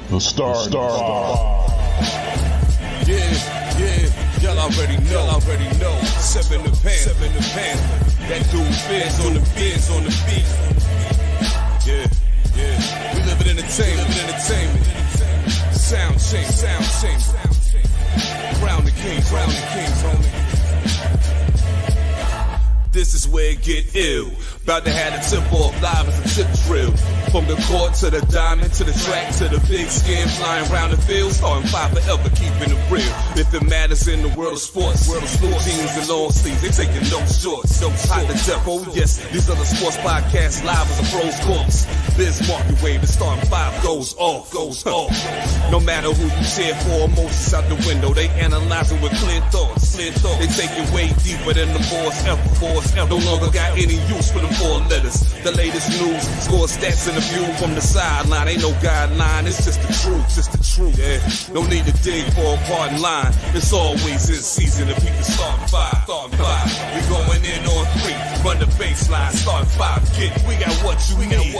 The Star. Yeah, y'all already know. Seven the Panther. That dude Fizz on the beat. Yeah. We live in entertainment. Sound change. Crown the kings, homie. This is where it get ill. About to have the tip off live as a tip drill. From the court to the diamond, to the track, to the big skin, flying around the field, starting five forever, keeping it real. If it matters in the world of sports, jeans and long sleeves, they taking no shorts. Hot the death, oh yes, these are the sports podcasts live as a pros course. Biz market wave, the starting five goes off. No matter who you cheer for, emotions out the window, they analyzing with clear thoughts. They take it way deeper than the boys ever. No longer got any use for the four letters. The latest news, score stats and the view from the sideline. Ain't no guideline, it's just the truth. Yeah, no need to dig for a pardon line. It's always in season if we can start five. We going in on three, run the baseline, start five. We got what you need.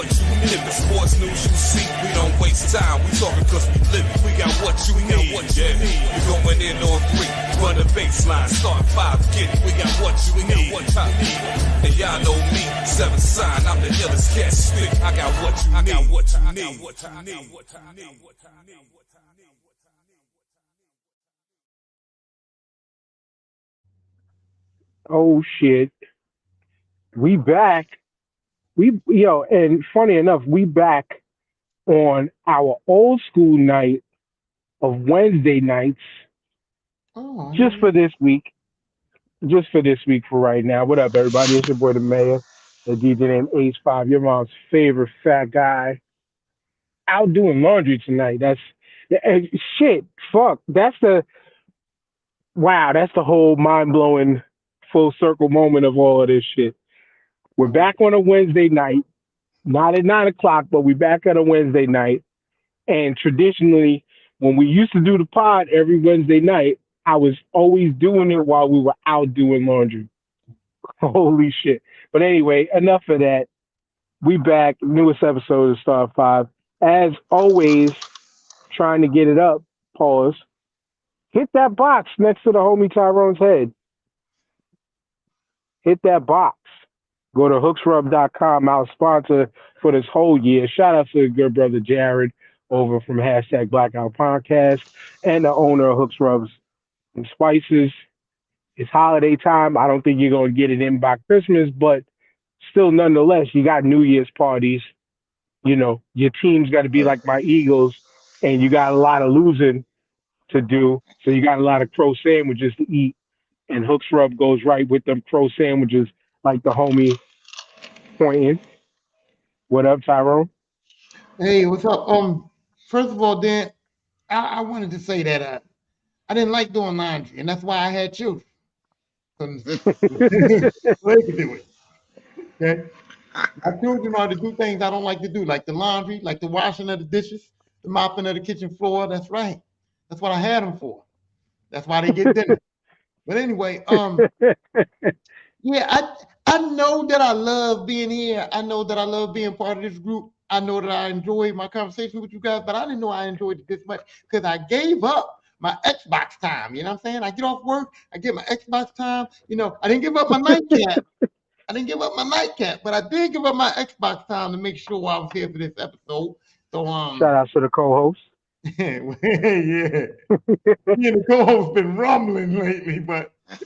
If the sports news you see, we don't waste time. We talking cause we live it. We got what you need. We going in on three, run the baseline, start five. We got what you need. And y'all know me, seven sign, I'm the illest cat stick. I got what you need. Oh shit. We back. And funny enough, we back on our old school night of Wednesday nights just for this week. Just for this week for right now. What up, everybody? It's your boy the mayor, the DJ named H5, your mom's favorite fat guy. Out doing laundry tonight. Shit. Fuck. That's the whole mind blowing full circle moment of all of this shit. We're back on a Wednesday night, not at 9 o'clock, but we're back on a Wednesday night. And traditionally, when we used to do the pod every Wednesday night, I was always doing it while we were out doing laundry. Holy shit. But anyway, enough of that. We back, newest episode of Star 5. As always, trying to get it up, pause. Hit that box next to the homie Tyrone's head. Hit that box. Go to hooksrub.com, our sponsor for this whole year. Shout out to the good brother Jared over from hashtag Blackout Podcast and the owner of Hooks Rubs and Spices. It's holiday time. I don't think you're going to get it in by Christmas, but still, nonetheless, you got New Year's parties. You know, your team's got to be like my Eagles, and you got a lot of losing to do. So you got a lot of crow sandwiches to eat, and Hooks Rub goes right with them crow sandwiches, like the homie pointing. What up, Tyrone? Hey, what's up? First of all, Dan, I wanted to say that I didn't like doing laundry, and that's why I had children. So they could do it. Okay. My children are to do things I don't like to do, like the laundry, like the washing of the dishes, the mopping of the kitchen floor. That's right. That's what I had them for. That's why they get dinner. But anyway, yeah, I know that I love being here. I know that I love being part of this group. I know that I enjoy my conversation with you guys, but I didn't know I enjoyed it this much because I gave up my Xbox time. You know what I'm saying? I get off work, I get my Xbox time. You know, I didn't give up my nightcap. But I did give up my Xbox time to make sure I was here for this episode. So shout out to the co-host. Yeah. The co-host been rumbling lately, but I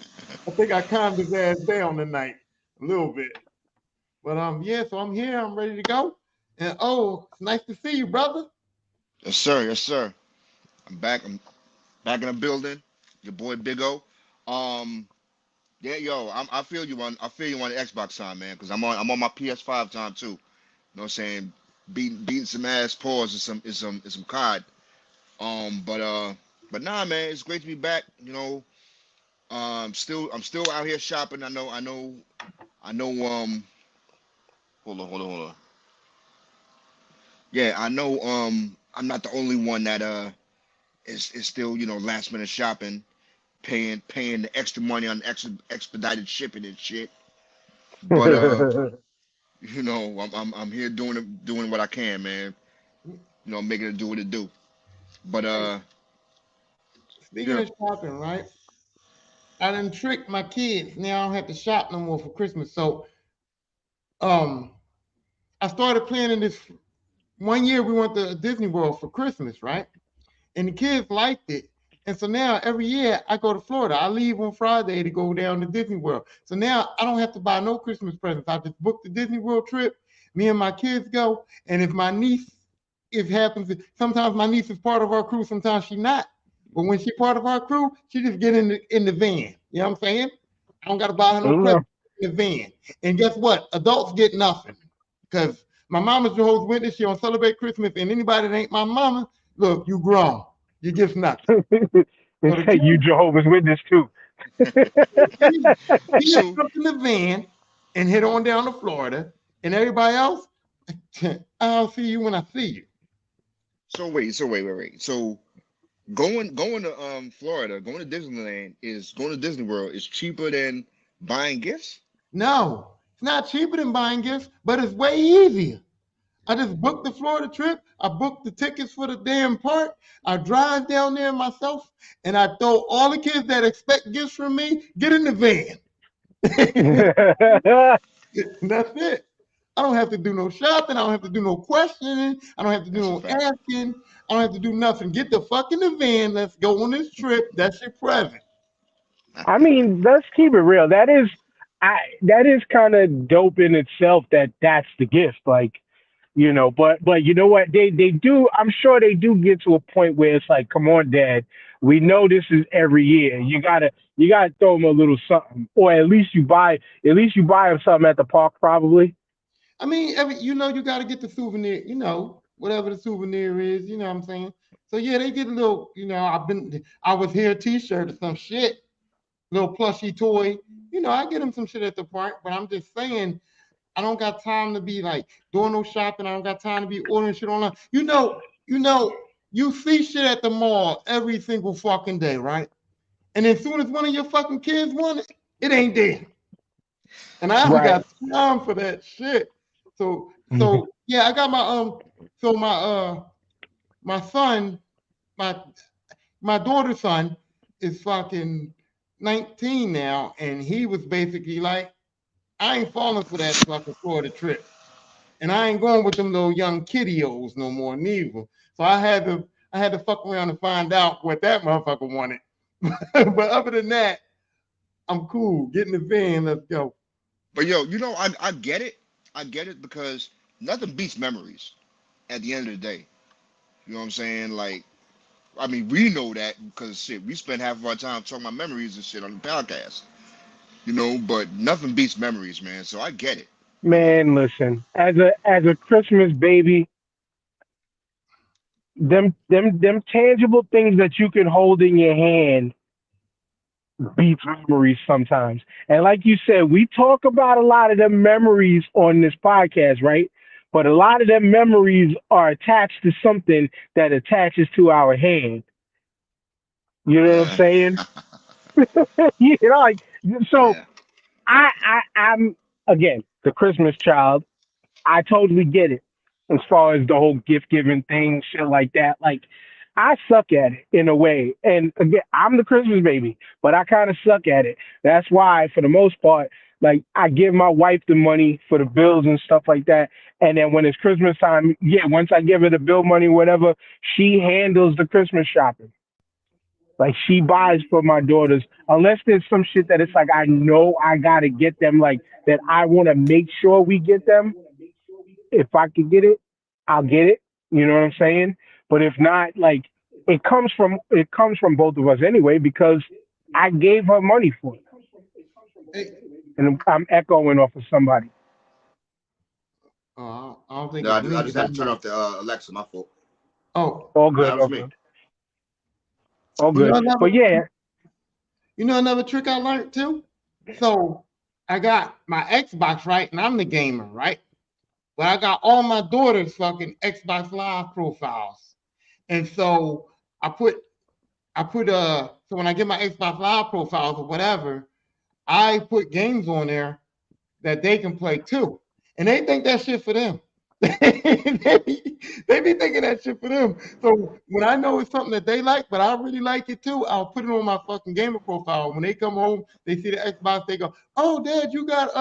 think I calmed his ass down tonight a little bit. But yeah, so I'm here, I'm ready to go. And it's nice to see you, brother. Yes, sir. I'm back in the building. Your boy Big O. Yeah, yo, I feel you on the Xbox time, man, because I'm on my PS5 time too. You know what I'm saying? Beating some ass paws and some COD. But nah, man, it's great to be back. You know, I'm still out here shopping. I know. Hold on. Yeah, I know. I'm not the only one that is still, you know, last minute shopping, paying the extra money on expedited shipping and shit. But you know, I'm here doing what I can, man. You know, making it do what it do. But Speaking yeah. of shopping, right? I done tricked my kids. Now I don't have to shop no more for Christmas. So um I started planning this. One year we went to Disney World for Christmas, right? And the kids liked it. And so now every year I go to Florida. I leave on Friday to go down to Disney World. So now I don't have to buy no Christmas presents. I just booked the Disney World trip. Me and my kids go. And if my niece, if happens, sometimes my niece is part of our crew, sometimes she not. But when she part of our crew, she just get in the van. You know what I'm saying? I don't gotta buy her no presents in the van. And guess what? Adults get nothing. Because my mama's Jehovah's Witness. She don't celebrate Christmas. And anybody that ain't my mama, look, you grown. You get nothing. And So the say you kids, Jehovah's Witness too. he So jump in the van and head on down to Florida. And everybody else, I'll see you when I see you. wait. So going to Florida, going to Disneyland is going to Disney World is cheaper than buying gifts? No, it's not cheaper than buying gifts, but it's way easier. I just booked the Florida trip. I booked the tickets for the damn park. I drive down there myself, and I throw all the kids that expect gifts from me get in the van. That's it. I don't have to do no shopping. I don't have to do no questioning. I don't have to do That's a no fact. asking. I don't have to do nothing. Get the fuck in the van. Let's go on this trip. That's your present. I mean, let's keep it real. That is kind of dope in itself. That's the gift, like But you know what? They do. I'm sure they do get to a point where it's like, come on, Dad. We know this is every year. You gotta throw them a little something, or at least you buy them something at the park, probably. I mean, you got to get the souvenir. Whatever the souvenir is. You know what I'm saying? So yeah, they get a little. I was here T-shirt or some shit, little plushy toy. I get them some shit at the park, but I'm just saying I don't got time to be like doing no shopping. I don't got time to be ordering shit online. You see shit at the mall every single fucking day, right? And as soon as one of your fucking kids want it, it ain't there. And I haven't Right. got time for that shit. So Mhm. so yeah, I got my son, my my daughter's son is fucking 19 now, and he was basically like, I ain't falling for that fucking Florida trip. And I ain't going with them little young kiddios no more, neither. So I had to fuck around and find out what that motherfucker wanted. But other than that, I'm cool. Get in the van, let's go. But yo, I get it. I get it because nothing beats memories at the end of the day. You know what I'm saying? Like, I mean, we know that because shit, we spend half of our time talking about memories and shit on the podcast. But nothing beats memories, man. So I get it. You know. Man, listen. As a Christmas baby, them tangible things that you can hold in your hand beats memories sometimes. And like you said, we talk about a lot of them memories on this podcast, right? But a lot of them memories are attached to something that attaches to our hand. You know what I'm Yeah. saying? Like so. Yeah. I'm again the Christmas child. I totally get it as far as the whole gift giving thing, shit like that. Like, I suck at it in a way. And again, I'm the Christmas baby, but I kind of suck at it. That's why, for the most part, like, I give my wife the money for the bills and stuff like that. And then when it's Christmas time, yeah, once I give her the bill money, whatever, she handles the Christmas shopping. Like, she buys for my daughters, unless there's some shit that it's like I know I gotta get them, like that I want to make sure we get them. If I could get it, I'll get it. You know what I'm saying? But if not, like it comes from both of us anyway because I gave her money for it, Hey, and I'm echoing off of somebody. I don't think No, it's I me just because had to I'm turn not. off the Alexa. My fault. Oh, All Nah, good, it was all me. good, all you know good. another But yeah, another trick I learned too. So I got my Xbox right, and I'm the gamer, right? But I got all my daughter's fucking Xbox Live profiles, and so I put so when I get my Xbox Live profiles or whatever, I put games on there that they can play too, and they think that shit for them. they be thinking that shit for them. So when I know it's something that they like, but I really like it too, I'll put it on my fucking gamer profile. When they come home, they see the Xbox, they go, "Oh, Dad, you got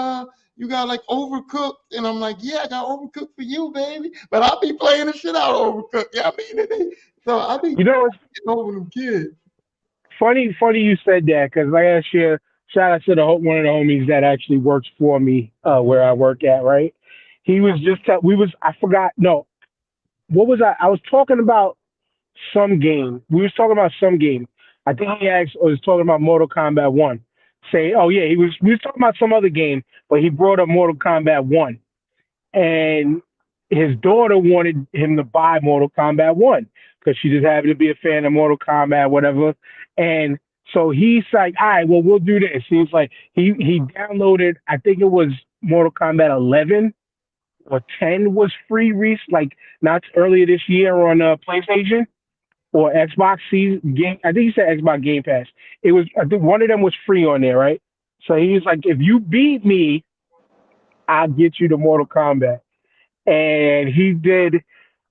like Overcooked," and I'm like, "Yeah, I got Overcooked for you, baby." But I'll be playing the shit out of Overcooked. Yeah, I mean, so I be You know, it's getting over them kids. funny you said that because last year, shout out to one of the homies that actually works for me where I work at. Right, he was just we was I forgot no what was I was talking about some game. We was talking about some game. I think he asked or was talking about Mortal Kombat One. Say, oh yeah, we was talking about some other game, but he brought up Mortal Kombat One, and his daughter wanted him to buy Mortal Kombat One because she just happened to be a fan of Mortal Kombat, whatever. And so he's like, all right, well we'll do this. He's like, he downloaded, I think it was Mortal Kombat 11 or 10 was free, like not earlier this year on PlayStation or Xbox game. I think he said Xbox Game Pass. It was, I think one of them was free on there, right? So he's like, if you beat me, I'll get you the Mortal Kombat. And he did.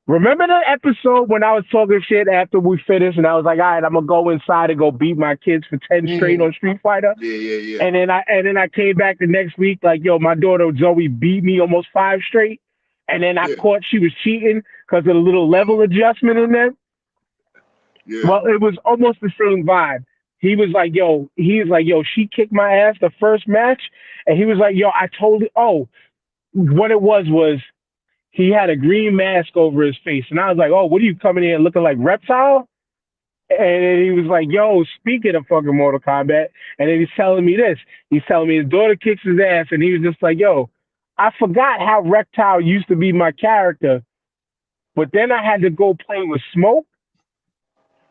Remember the episode when I was talking shit after we finished, and I was like, all right, I'm gonna go inside and go beat my kids for 10 straight on Street Fighter. Yeah. And then I came back the next week like, yo, my daughter Zoe beat me almost 5 straight, and then I caught she was cheating because of the little level adjustment in there. Yeah. Well, it was almost the same vibe. He was like, yo, she kicked my ass the first match, and he was like, yo, I told it. Oh, what it was he had a green mask over his face, and I was like, oh, what are you coming in looking like Reptile? And then he was like, yo, speaking of fucking Mortal Kombat, and then he's telling me this. He's telling me his daughter kicks his ass, and he was just like, yo, I forgot how Reptile used to be my character, but then I had to go play with Smoke.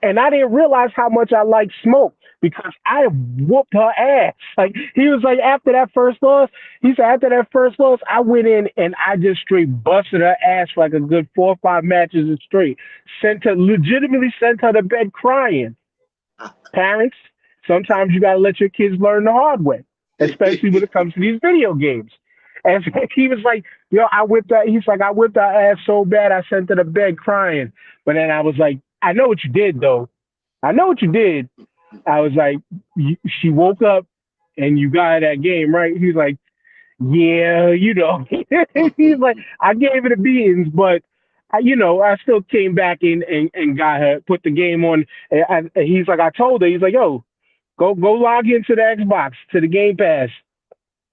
And I didn't realize how much I liked Smoke because I whooped her ass. Like he was like, after that first loss, he said after that first loss, I went in and I just straight busted her ass for like a good 4 or 5 matches straight. Legitimately sent her to bed crying. Parents, sometimes you gotta let your kids learn the hard way, especially when it comes to these video games. And he was like, yo, I whipped her ass so bad I sent her to bed crying. But then I was like, I know what you did, though. I know what you did. I was like, she woke up and you got her that game, right? He's like, yeah, He's like, I gave her the beans, but, I still came back and got her, put the game on. And he's like, I told her, he's like, yo, go log into the Xbox, to the Game Pass.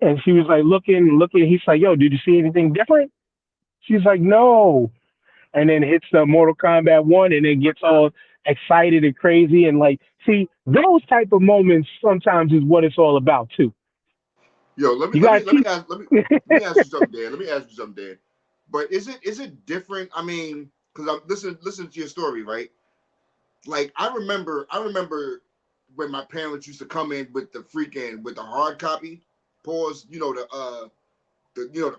And she was like, looking. He's like, yo, did you see anything different? She's like, no. And then hits the Mortal Kombat 1 and then gets all excited and crazy. And like, see, those type of moments sometimes is what it's all about too. Yo, let me ask you something, Dan. Let me ask you something, Dan. But is it different? I mean, because I'm listen to your story, right? Like I remember when my parents used to come in with the hard copy, the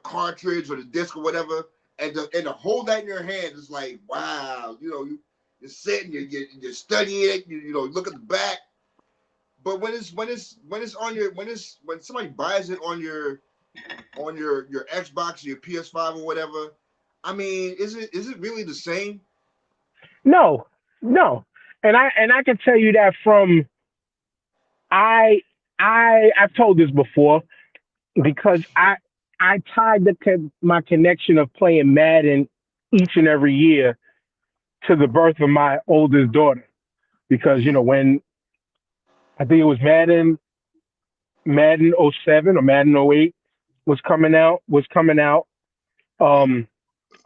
cartridge or the disc or whatever. And to hold that in your hand is like, wow, you're sitting, you're studying it, look at the back. But when somebody buys it on your Xbox or your PS5 or whatever, I mean, is it really the same? No. And I can tell you that from I've told this before because I tied my connection of playing Madden each and every year to the birth of my oldest daughter. Because, when I think it was Madden 07 or Madden 08 was coming out, I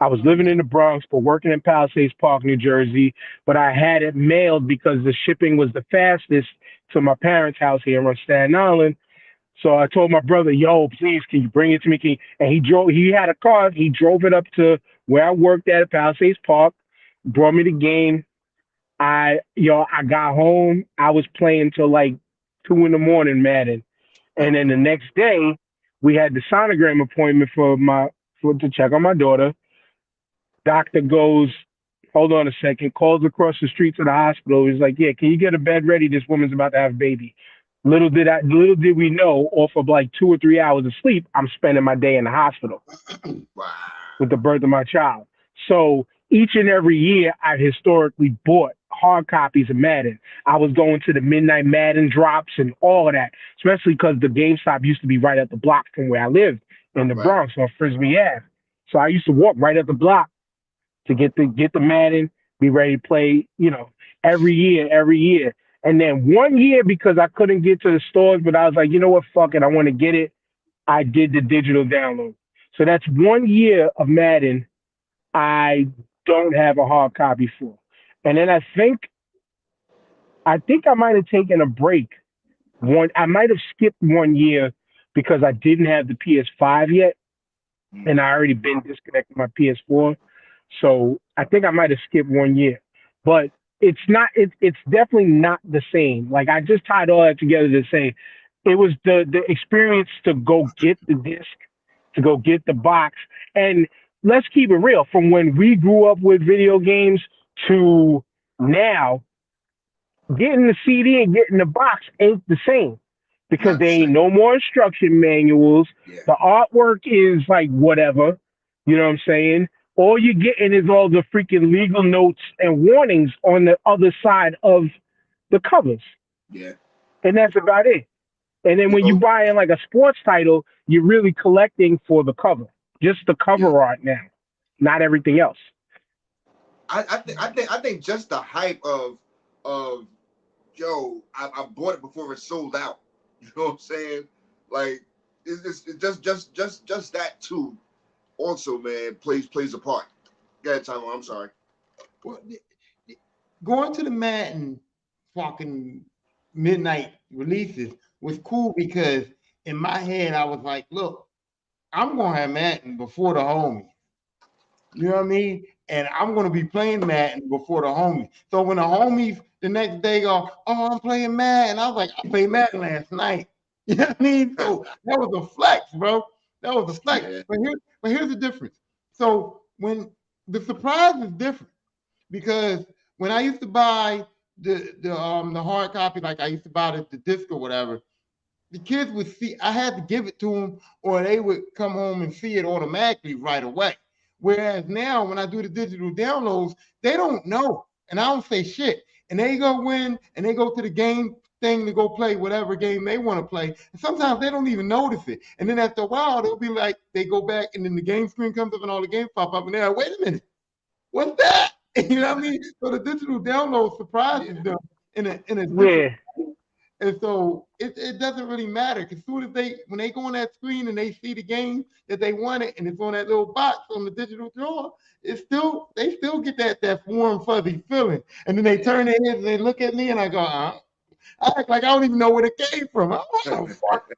was living in the Bronx, but working in Palisades Park, New Jersey, but I had it mailed because the shipping was the fastest to my parents' house here on Staten Island. So I told my brother, yo, please, can you bring it to me? And he had a car. He drove it up to where I worked at Palisades Park, brought me the game. I got home. I was playing till like 2 a.m, Madden. And then the next day, we had the sonogram appointment to check on my daughter. Doctor goes, hold on a second, calls across the street to the hospital. He's like, yeah, can you get a bed ready? This woman's about to have a baby. Little did we know, off of like 2 or 3 hours of sleep, I'm spending my day in the hospital. Wow. with the birth of my child. So each and every year, I historically bought hard copies of Madden. I was going to the midnight Madden drops and all of that, especially because the GameStop used to be right up the block from where I lived in the Right. Bronx on Frisbee Ave. So I used to walk right up the block to get the Madden, be ready to play, every year. And then one year, because I couldn't get to the stores, but I was like, you know what, fuck it, I want to get it. I did the digital download. So that's 1 year of Madden I don't have a hard copy for. And then I think I might have taken a break. I might have skipped 1 year because I didn't have the PS5 yet, and I already been disconnected my PS4. So I think I might have skipped 1 year, but it's not. It's definitely not the same. Like I just tied all that together to say it was the experience to go get the disc, to go get the box, and let's keep it real. From when we grew up with video games to now, getting the CD and getting the box ain't the same because Not the there ain't same. no more instruction manuals. Yeah. The artwork is like whatever. You know what I'm saying? All you're getting is all the freaking legal notes and warnings on the other side of the covers. Yeah. And that's about it. And then You when you know, buy in like a sports title, you're really collecting for the cover. Just the yeah. cover art now, not everything else. I think just the hype of yo, I bought it before it sold out. You know what I'm saying? Like it's just that too. Also, man, plays a part. Go ahead, Tyrone. I'm sorry. Well, going to the Madden fucking midnight releases was cool because in my head I was like, look, I'm gonna have Madden before the homies. You know what I mean? And I'm gonna be playing Madden before the homies. So when the homies the next day go, oh, I'm playing Madden, I was like, I played Madden last night. You know what I mean? So that was a flex, bro. That was a flex. Yeah. But here's the difference. So when the surprise is different because when I used to buy the hard copy, like I used to buy the disc or whatever, the kids would see I had to give it to them, or they would come home and see it automatically right away. Whereas now, when I do the digital downloads, they don't know, and I don't say shit, and they go in and they go to the game thing to go play whatever game they want to play, and sometimes they don't even notice it, and then after a while they'll be like, they go back, and then the game screen comes up and all the games pop up, and they're like, wait a minute, what's that? You know what I mean? So the digital download surprises them in a different. Yeah. And so it doesn't really matter because soon as when they go on that screen and they see the game that they wanted and it's on that little box on the digital drawer, they still get that warm fuzzy feeling. And then they turn their heads and they look at me and I go, I act like I don't even know where it came from. I don't know. Fuck.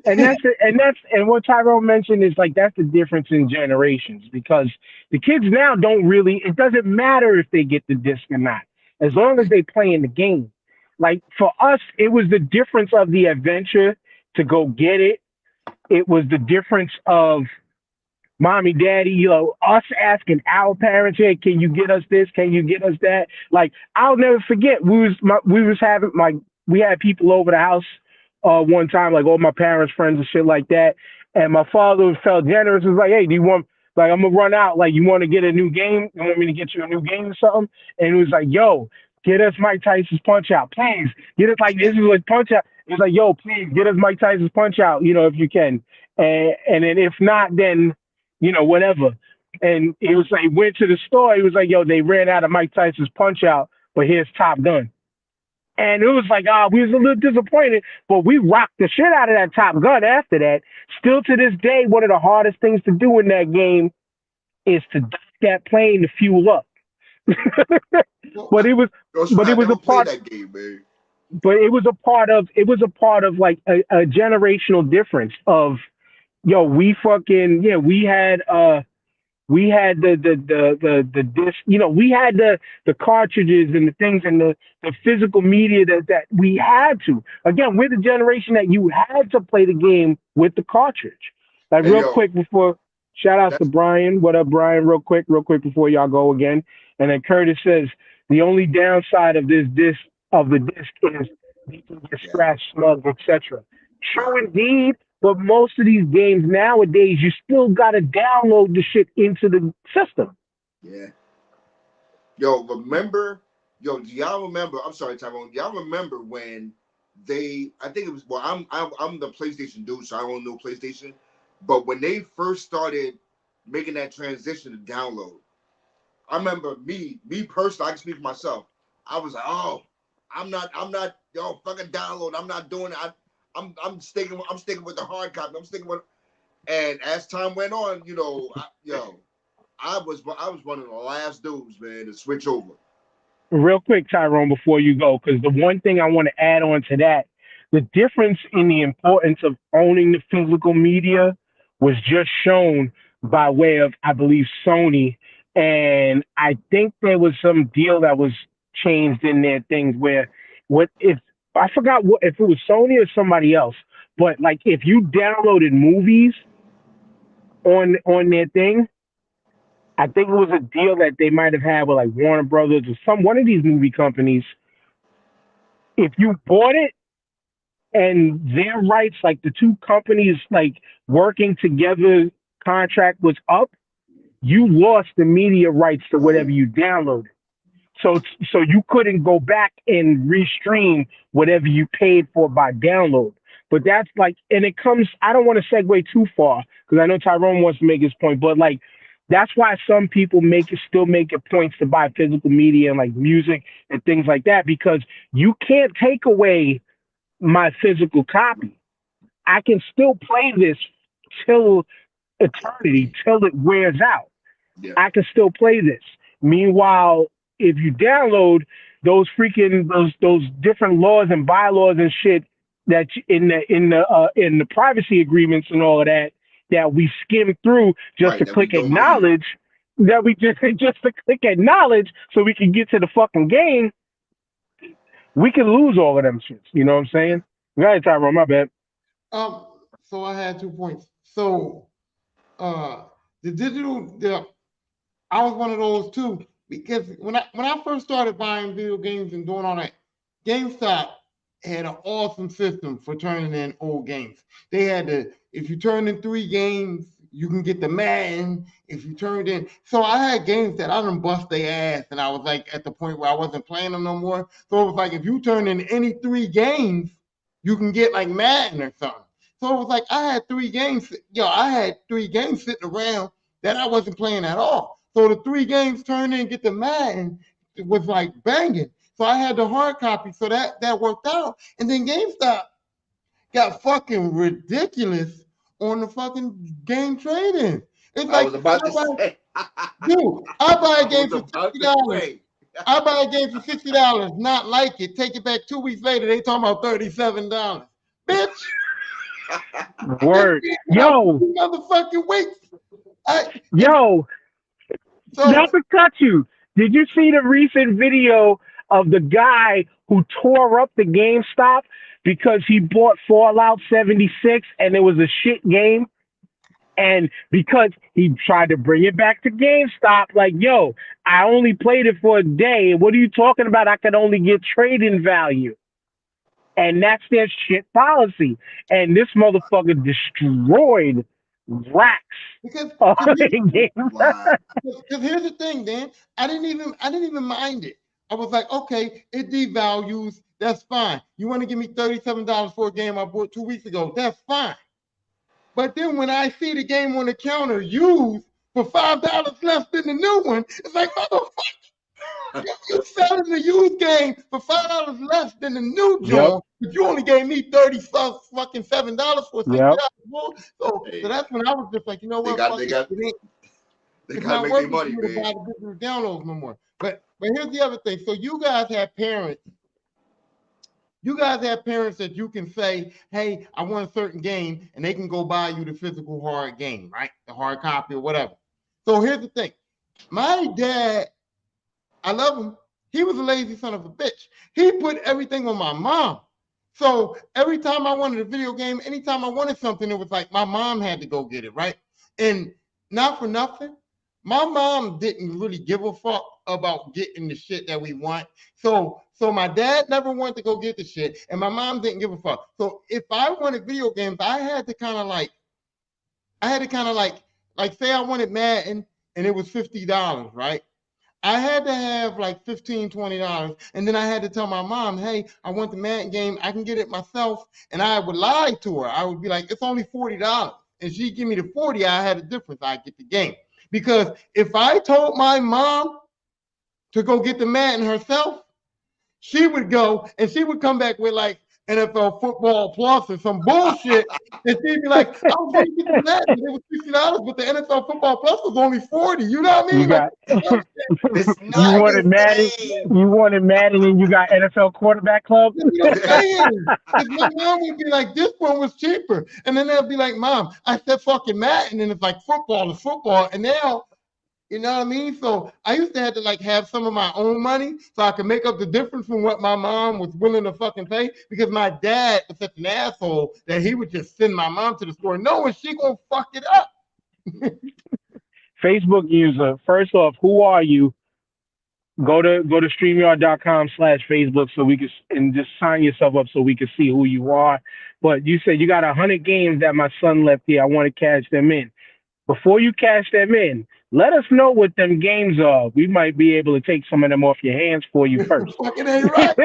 And what Tyrone mentioned is like that's the difference in generations because the kids now don't really. It doesn't matter if they get the disc or not, as long as they play in the game. Like for us, it was the difference of the adventure to go get it. It was the difference of mommy, daddy, us asking our parents, hey, can you get us this? Can you get us that? Like, I'll never forget. We had people over the house one time, like all my parents' friends and shit like that. And my father felt generous. Was like, hey, do you want, like, I'm gonna run out. Like, you want to get a new game? You want me to get you a new game or something? And he was like, yo, get us Mike Tyson's Punch Out, please. Get us like this is like Punch Out. He was like, yo, please get us Mike Tyson's Punch Out, if you can. And then if not, then whatever. And he was like, went to the store. He was like, yo, they ran out of Mike Tyson's Punch Out, but here's Top Gun. And it was like, we was a little disappointed, but we rocked the shit out of that Top Gun after that. Still to this day, one of the hardest things to do in that game is to dock that plane to fuel up. But it was, but it was a part. That game, man. But it was a part of like a generational difference of, yo, we fucking we had the disc, we had the cartridges and the things and the physical media that we had to. Again, we're the generation that you had to play the game with the cartridge. Like quick before, shout out to Brian. What up, Brian? Real quick before y'all go again. And then Curtis says the only downside of the disc is you can get scratched, slugged, etc. True indeed, But most of these games nowadays, you still got to download the shit into the system. Yeah. Yo, remember? Yo, do y'all remember? I'm sorry, Tyrone. Do y'all remember when they? I think it was. Well, I'm the PlayStation dude, so I don't know PlayStation. But when they first started making that transition to download, I remember me personally. I can speak for myself. I was like, oh, I'm not. Yo, fucking download. I'm not doing it. I'm sticking with the hard copy. I'm sticking with. And as time went on, I was one of the last dudes, man, to switch over. Real quick, Tyrone, before you go, because the one thing I want to add on to that, the difference in the importance of owning the physical media was just shown by way of, I believe, Sony. And I think there was some deal that was changed in their things where, what if I forgot what if it was Sony or somebody else, but like if you downloaded movies on their thing, I think it was a deal that they might have had with like Warner Brothers or one of these movie companies. If you bought it and their rights, like the two companies like working together contract was up, you lost the media rights to whatever you downloaded. So you couldn't go back and restream whatever you paid for by download. But that's like, and it comes. I don't want to segue too far because I know Tyrone wants to make his point, but like that's why some people still make it points to buy physical media and like music and things like that because you can't take away my physical copy. I can still play this till eternity, till it wears out. Yeah. I can still play this. Meanwhile, if you download those different laws and bylaws and shit that in the privacy agreements and all of that we skim through just to click acknowledge, that we just to click acknowledge so we can get to the fucking game, we can lose all of them shits. You know what I'm saying? Go ahead, Tyrone, my bad. So I had 2 points. So I was one of those too, because when I first started buying video games and doing all that, GameStop had an awesome system for turning in old games. They had if you turned in 3 games, you can get the Madden. If you turned in, so I had games that I done bust their ass, and I was like at the point where I wasn't playing them no more. So it was like if you turn in any 3 games, you can get like Madden or something. So it was like I had 3 games. I had 3 games sitting around that I wasn't playing at all. So the 3 games turned in, get the Madden, it was like banging. So I had the hard copy, so that worked out. And then GameStop got fucking ridiculous on the fucking game trading. It's I like was about to say, dude, I buy a game for $60. I buy a game for $60, not like it, take it back 2 weeks later, they talking about $37. Bitch. Word. Yo. Motherfucking weeks. Yo. Not to cut you. Did you see the recent video of the guy who tore up the GameStop because he bought Fallout 76 and it was a shit game? And because he tried to bring it back to GameStop, like, yo, I only played it for a day. What are you talking about? I could only get trade-in value. And that's their shit policy. And this motherfucker destroyed racks. Because Because here's the thing, Dan. I didn't even mind it. I was like, okay, it devalues. That's fine. You want to give me $37 for a game I bought 2 weeks ago? That's fine. But then when I see the game on the counter used for $5 less than the new one, it's like, motherfucker, you selling the used game for $5 less than the new joint, but you only gave me $37 for $60. So that's when I was just like, you know what? They got to make their money, man. Buy the digital downloads no more. But here's the other thing. So you guys have parents. You guys have parents that you can say, hey, I want a certain game, and they can go buy you the physical hard game, right? The hard copy or whatever. So here's the thing. My dad, I love him. He was a lazy son of a bitch. He put everything on my mom. So every time I wanted a video game, anytime I wanted something, it was like my mom had to go get it, right? And not for nothing, my mom didn't really give a fuck about getting the shit that we want. So my dad never wanted to go get the shit, and my mom didn't give a fuck. So if I wanted video games, I had to kind of like say I wanted Madden and it was $50, right? I had to have like $15, $20. And then I had to tell my mom, hey, I want the Madden game. I can get it myself. And I would lie to her. I would be like, it's only $40. And she'd give me the 40, I had a difference. I'd get the game. Because if I told my mom to go get the Madden herself, she would go and she would come back with like NFL Football Plus or some bullshit. And she'd be like, I was going to get the Madden. It was $60, but the NFL Football Plus was only $40. You know what I mean? You wanted Madden. You wanted Madden, and you got NFL Quarterback Club. You know what I'm saying? My mom would be like, this one was cheaper. And then they'll be like, Mom, I said fucking Madden, and it's like football is football. And now, you know what I mean? So I used to have to like have some of my own money so I could make up the difference from what my mom was willing to fucking pay, because my dad was such an asshole that he would just send my mom to the store knowing she gonna fuck it up. Facebook user, first off, who are you? Go to StreamYard.com/Facebook so we can, and just sign yourself up so we can see who you are. But you said you got 100 games that my son left here. I want to cash them in. Before you cash them in, let us know what them games are. We might be able to take some of them off your hands for you first. Fucking ain't right.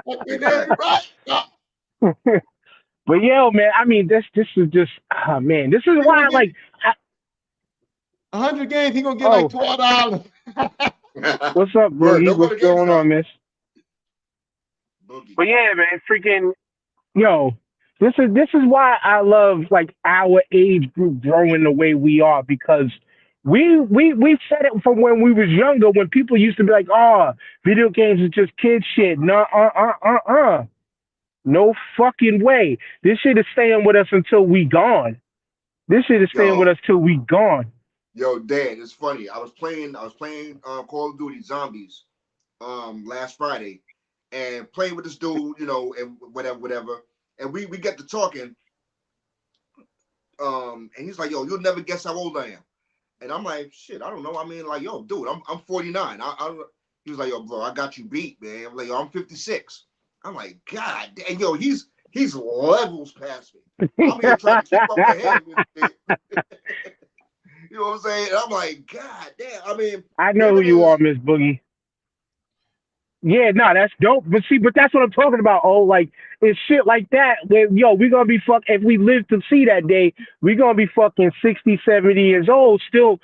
Fucking ain't right. But yo, man, I mean, this is just, man, this is why, like, 100 games, he gonna get like $12. What's up, Boogie? What's going on, miss? Boogie. But yeah, man, freaking, yo, this is why I love like our age group growing the way we are, because we said it from when we was younger, when people used to be like, oh, video games is just kid shit. No, no fucking way. This shit is staying with us until we gone. This shit is staying with us till we gone. Yo, Dad, it's funny. I was playing Call of Duty Zombies last Friday, and playing with this dude, you know, and whatever. And we get to talking, and he's like, yo, you'll never guess how old I am. And I'm like, shit, I don't know. I mean, like, yo, dude, I'm 49. He was like, yo, bro, I got you beat, man. I'm like, yo, I'm 56. I'm like, God, and yo, he's levels past me. I'm here trying to keep up with him. You know what I'm saying? And I'm like, God damn. I mean, I know who you are, Miss Boogie. Yeah, no, that's dope. But that's what I'm talking about. Oh, like, it's shit like that. Where, yo, we're going to be if we live to see that day, we're going to be fucking 60, 70 years old, still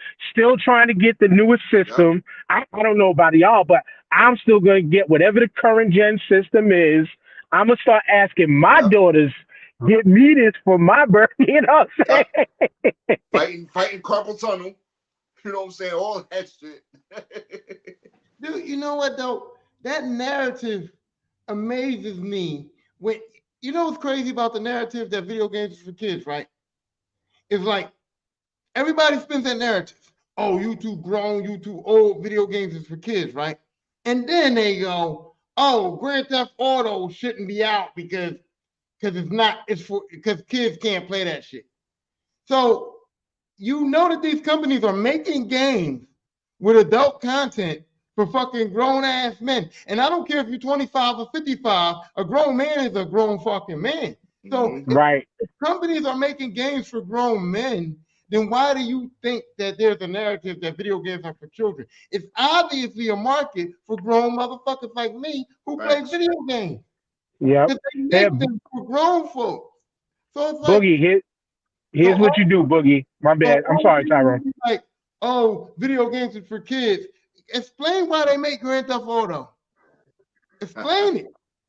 trying to get the newest system. Yeah. I don't know about y'all, but I'm still going to get whatever the current gen system is. I'm going to start asking my daughters, get me this for my birthday. You know what I'm saying? Fighting carpal tunnel. You know what I'm saying? All that shit. Dude, you know what, though? That narrative amazes me. When you know what's crazy about the narrative that video games is for kids, right? It's like everybody spins that narrative. Oh, you too grown, you too old. Video games is for kids, right? And then they go, oh, Grand Theft Auto shouldn't be out because kids can't play that shit. So you know that these companies are making games with adult content for fucking grown ass men. And I don't care if you're 25 or 55, a grown man is a grown fucking man. So right. If companies are making games for grown men, then why do you think that there's a narrative that video games are for children? It's obviously a market for grown motherfuckers like me who play video games. Yeah. They make them for grown folks. So it's like, Boogie, here's what you do, Boogie. My bad. I'm sorry, Tyrone. Like, oh, video games are for kids. Explain why they make Grand Theft Auto. Explain it.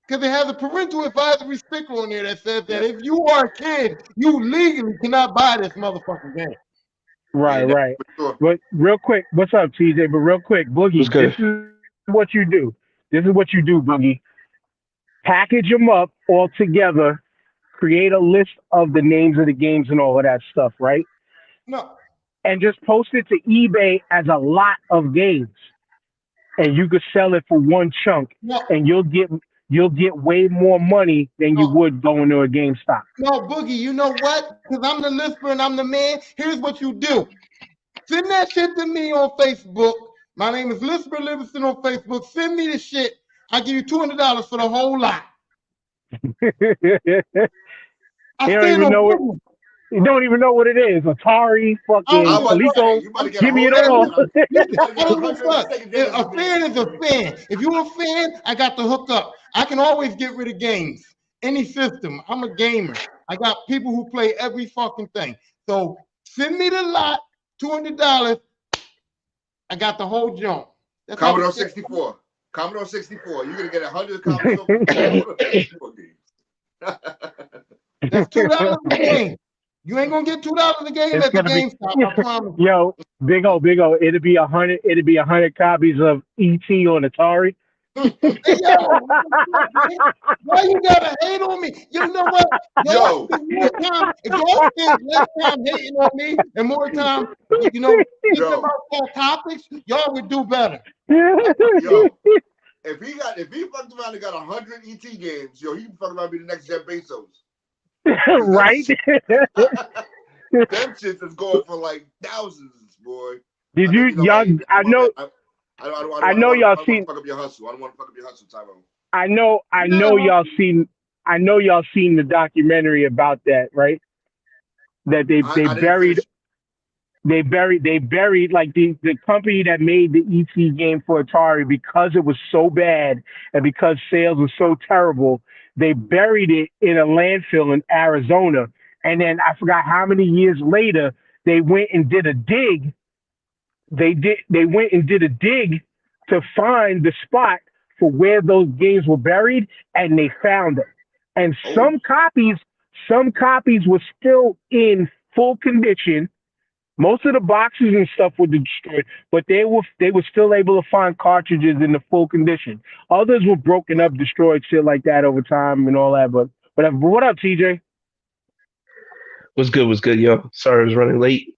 Because it has a parental advisory sticker on there that says that if you are a kid, you legally cannot buy this motherfucking game. Right. But real quick, what's up, TJ? But real quick, Boogie, this is what you do. Boogie. Package them up all together, create a list of the names of the games and all of that stuff, right? No. And just post it to eBay as a lot of games, and you could sell it for one chunk, and you'll get way more money than you would going to a GameStop. No, Boogie, you know what? Because I'm the lister and I'm the man. Here's what you do. Send that shit to me on Facebook. My name is Lisper Livingston on Facebook. Send me the shit. I give you $200 for the whole lot. I don't stand even on know it. business. You don't even know what it is. Atari, I I'm fucking about to say, Coleco. you about to get Give me it 100. all. Listen, I don't give a 100 fuck. Sega A Genesis fan games. is a fan. If you're a fan, I got the hook up. I can always get rid of games. Any system. I'm a gamer. I got people who play every fucking thing. So send me the lot, $200. I got the whole jump. That's how Commodore we- 64. Commodore 64. You're gonna get 100 Commodore 64 games. That's $2 a game. You ain't gonna get $2 a game It's at the gonna be GameStop, I promise. yo, big O. It'll be 100. It'll be 100 copies of ET on Atari. Hey, yo, why you gotta hate on me? You know what? Y'all Yo. spend more time, if y'all spend less time hating on me and more time, thinking Yo. about our topics, y'all would do better. Yo. If he fucked around and got 100 ET games, yo, he can fuck around and be the next Jeff Bezos. Right? Them shits is going for like thousands, boy. Did you y'all? Hey, I know. I know y'all seen. Fuck up your hustle. I don't want to fuck up your hustle, Tyrone. I know y'all seen. I know y'all seen the documentary about that, right? That they buried. They buried like the company that made the ET game for Atari, because it was so bad and because sales were so terrible, they buried it in a landfill in Arizona. And then I forgot how many years later they went and did a dig. They went and did a dig to find the spot for where those games were buried, and they found them. And some copies were still in full condition. Most of the boxes and stuff were destroyed, but they were still able to find cartridges in the full condition. Others were broken up, destroyed, shit like that over time and all that. But whatever. What up, TJ? Was good, yo. Sorry I was running late.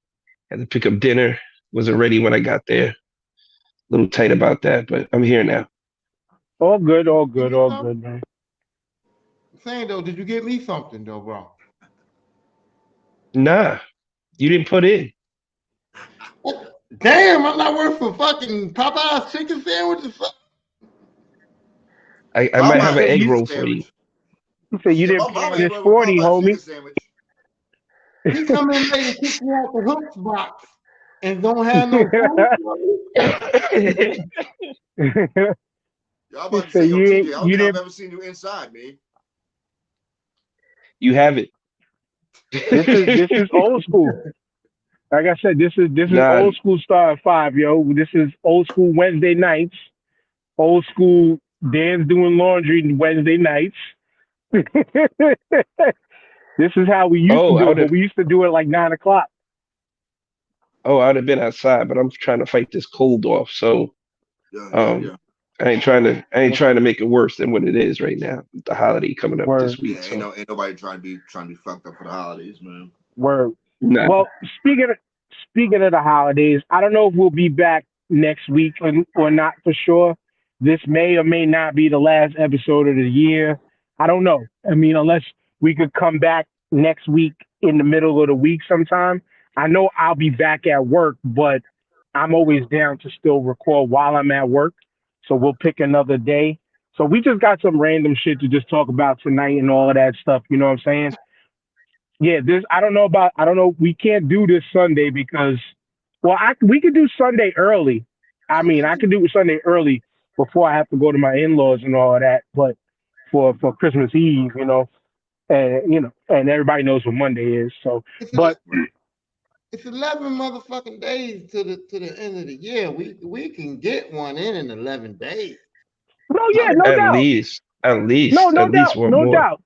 Had to pick up dinner. Wasn't ready when I got there. A little tight about that, but I'm here now. All good, man. I'm saying though, did you get me something though, bro? Nah, you didn't put in. Damn, I'm not worth for fucking Popeye's chicken sandwiches. I might have an egg roll for you. You said you didn't pay this 40, homie. He come in late and kick me out the hooks box and don't have no food. Y'all about to say, yo, TJ, I don't think I've ever seen you inside, man. You have it. This is old school. Like I said, this is old school Star at 5, yo. This is old school Wednesday nights. Old school Dan's doing laundry Wednesday nights. This is how we used to do it, but we used to do it like 9 o'clock. Oh, I'd have been outside, but I'm trying to fight this cold off. So I ain't trying to make it worse than what it is right now. The holiday coming up this week. Yeah, ain't nobody trying to be fucked up for the holidays, man. Word. Nah. Well, speaking of the holidays, I don't know if we'll be back next week or not for sure. This may or may not be the last episode of the year. I don't know. I mean, unless we could come back next week in the middle of the week sometime. I know I'll be back at work, but I'm always down to still record while I'm at work. So we'll pick another day. So we just got some random shit to just talk about tonight and all of that stuff. You know what I'm saying? Yeah, I don't know. We can't do this Sunday because, we could do Sunday early. I mean, I could do Sunday early before I have to go to my in-laws and all of that. But for Christmas Eve, and everybody knows what Monday is. So, it's 11 motherfucking days to the end of the year. We can get one in 11 days. No, yeah, no doubt. At least one no more. doubt.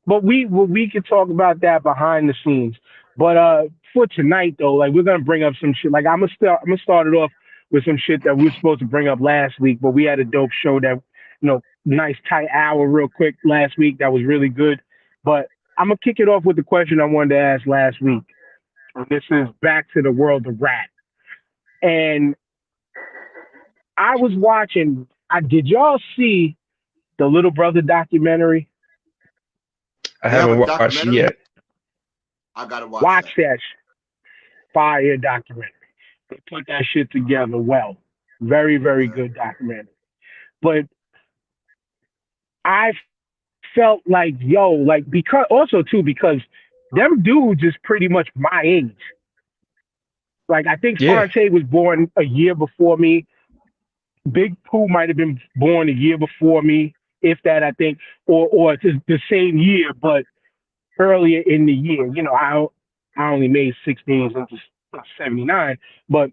But we could talk about that behind the scenes. But for tonight though, like we're gonna bring up some shit. Like I'm gonna start it off with some shit that we were supposed to bring up last week, but we had a dope show that nice tight hour real quick last week that was really good. But I'm gonna kick it off with the question I wanted to ask last week. This is back to the world of rap. And I was watching. Did y'all see the Little Brother documentary? I haven't watched it yet. I gotta watch that fire documentary. They put that shit together well. Very, very good documentary. But I felt like, yo, like, because also too, because them dudes is pretty much my age. Like, I think Yeah. Fonte was born a year before me. Big Pooh might have been born a year before me, if that, I think, or it's the same year, but earlier in the year. You know, I only made 16 into '79, but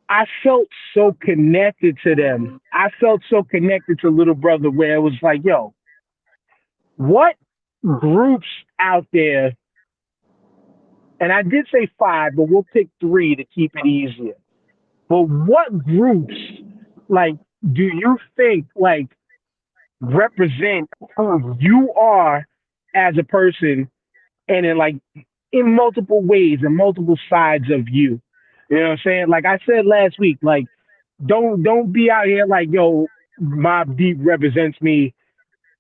I felt so connected to them. I felt so connected to Little Brother, where it was like, yo, what groups out there? And I did say five, but we'll pick three to keep it easier. But what groups, like, do you think, like, represent who you are as a person, and in, like, in multiple ways and multiple sides of you? You know what I'm saying? Like I said last week, like, don't be out here like, yo, Mob Deep represents me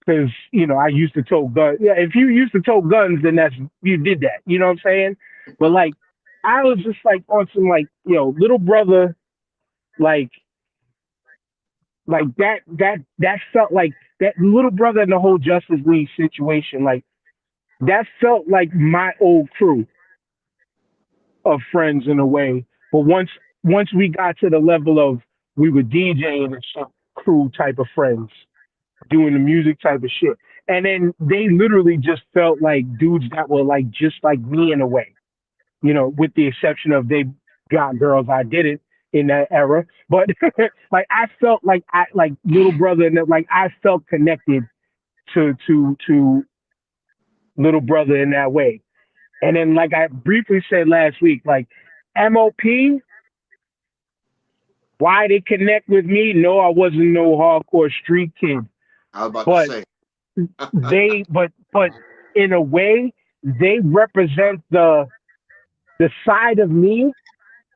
because, you know, I used to tote guns. Yeah, if you used to tote guns, then that's, you did that. You know what I'm saying? But like, I was just like on some, like, yo, Little Brother, like that felt like that Little Brother and the whole Justice League situation. Like, that felt like my old crew of friends in a way. But once we got to the level of, we were DJing and shit, crew type of friends, doing the music type of shit. And then they literally just felt like dudes that were like just like me in a way, you know, with the exception of they got girls. I did it in that era, but like I felt like I like Little Brother, and like I felt connected to Little Brother in that way. And then, like I briefly said last week, like MOP, why they connect with me? No, I wasn't no hardcore street kid, I was about to but say. but in a way, they represent the side of me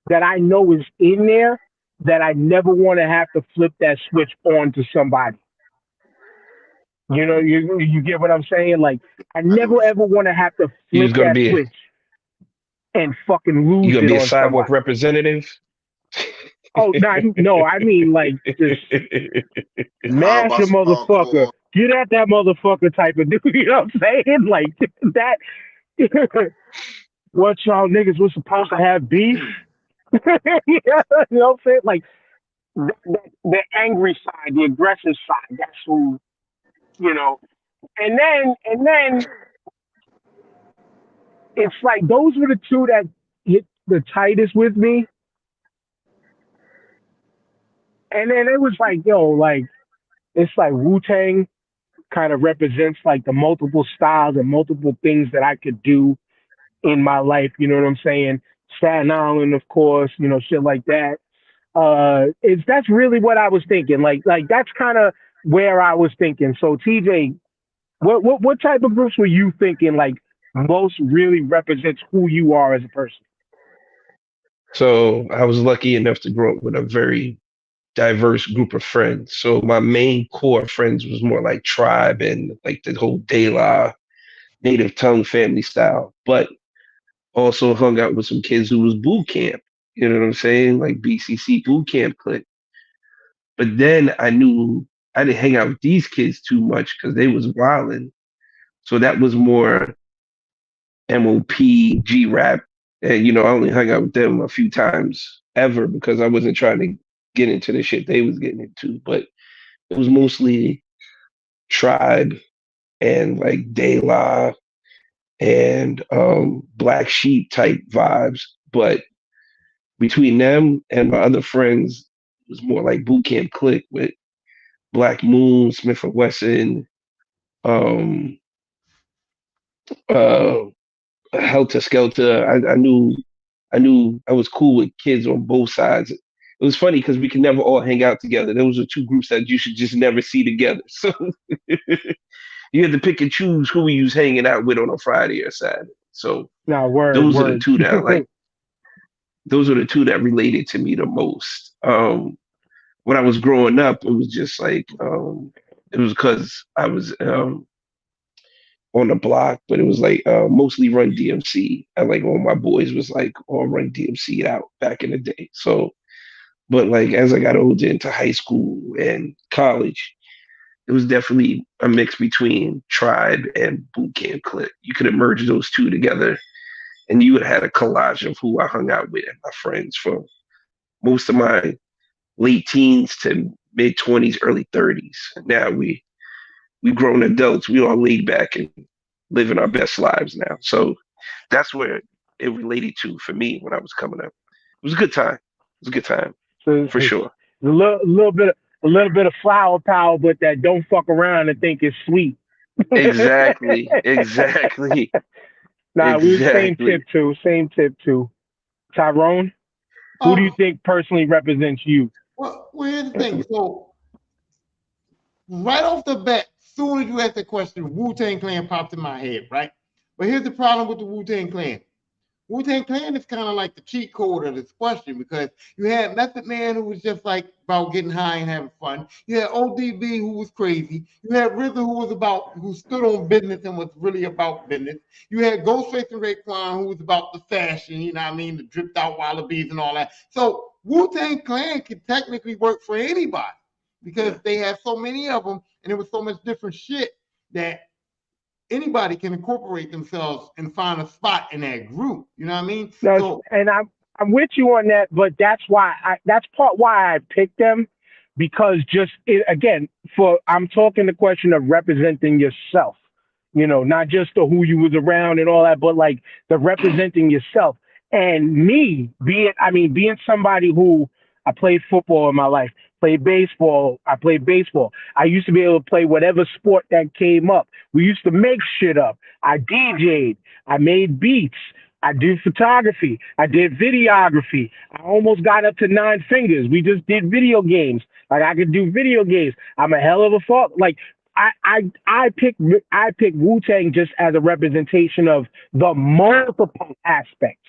that I know is in there, that I never want to have to flip that switch on to somebody. You know, you get what I'm saying? Like, I I get never what ever want to have to You flip was gonna that be switch and fucking you lose gonna it be a on sidewalk somebody. representative? Oh no, I mean like just how mash about a some motherfucker, hardcore? get at that motherfucker type of dude. You know what I'm saying? Like that. What y'all niggas was supposed to have beef? You know what I'm saying? Like the angry side, the aggressive side. That's who, you know. And then it's like those were the two that hit the tightest with me. And then it was like, yo, like it's like Wu Tang kind of represents like the multiple styles and multiple things that I could do in my life. You know what I'm saying? Staten Island, of course, you know, shit like that. It's that's really what I was thinking. Like that's kind of where I was thinking. So TJ, what type of groups were you thinking like most really represents who you are as a person? So I was lucky enough to grow up with a very diverse group of friends. So my main core friends was more like tribe and like the whole De La native tongue family style, but also hung out with some kids who was boot camp. You know what I'm saying? Like BCC boot camp clique. But then I knew I didn't hang out with these kids too much because they was wilding. So that was more MOP, G rap. And you know, I only hung out with them a few times ever because I wasn't trying to get into the shit they was getting into. But it was mostly Tribe and like De La and Black Sheep type vibes. But between them and my other friends, it was more like boot camp clique with Black Moon, Smith and Wesson, um, uh, Helter Skelter. I knew I was cool with kids on both sides. It was funny because we could never all hang out together. Those were two groups that you should just never see together. So you had to pick and choose who you was hanging out with on a Friday or Saturday. So Now, word, those are the word. two that like those are the two that related to me the most. When I was growing up, it was just like it was because I was on the block, but it was like mostly Run DMC. And like all my boys was like all Run DMC out back in the day. So, but like as I got older into high school and college, it was definitely a mix between Tribe and Boot Camp Click. You could have merged those two together, and you would have had a collage of who I hung out with and my friends for most of my late teens to mid 20s, early 30s. Now we grown adults. We all laid back and living our best lives now. So that's where it related to for me when I was coming up. It was a good time. It was a good time So for sure. a a little bit of flower power, but that don't fuck around and think it's sweet. Exactly. Exactly. Nah, we were Exactly. same tip too. Tyrone, who do you Um, think personally represents you? well, here's the thing. So right off the bat, soon as you asked that question, Wu-Tang Clan popped in my head, right? But here's the problem with the Wu-Tang Clan. Wu-Tang Clan is kind of like the cheat code of this question because you had Method Man who was just like about getting high and having fun. You had ODB who was crazy. You had RZA who stood on business and was really about business. You had Ghostface and Raekwon who was about the fashion, you know what I mean, the dripped out wallabies and all that. So Wu-Tang Clan could technically work for anybody because Yeah. they have so many of them and there was so much different shit that anybody can incorporate themselves and find a spot in that group. You know what I mean? No, So and I'm with you on that, but that's part why I picked them because again, for I'm talking the question of representing yourself, not just the who you was around and all that, but like the representing yourself. And me being somebody who I played football in my life, played baseball, I played baseball. I used to be able to play whatever sport that came up. We used to make shit up. I DJ'd, I made beats. I did photography. I did videography. I almost got up to nine fingers. We just did video games. Like I could do video games. I'm a hell of a fuck. Like I pick Wu Tang just as a representation of the multiple aspects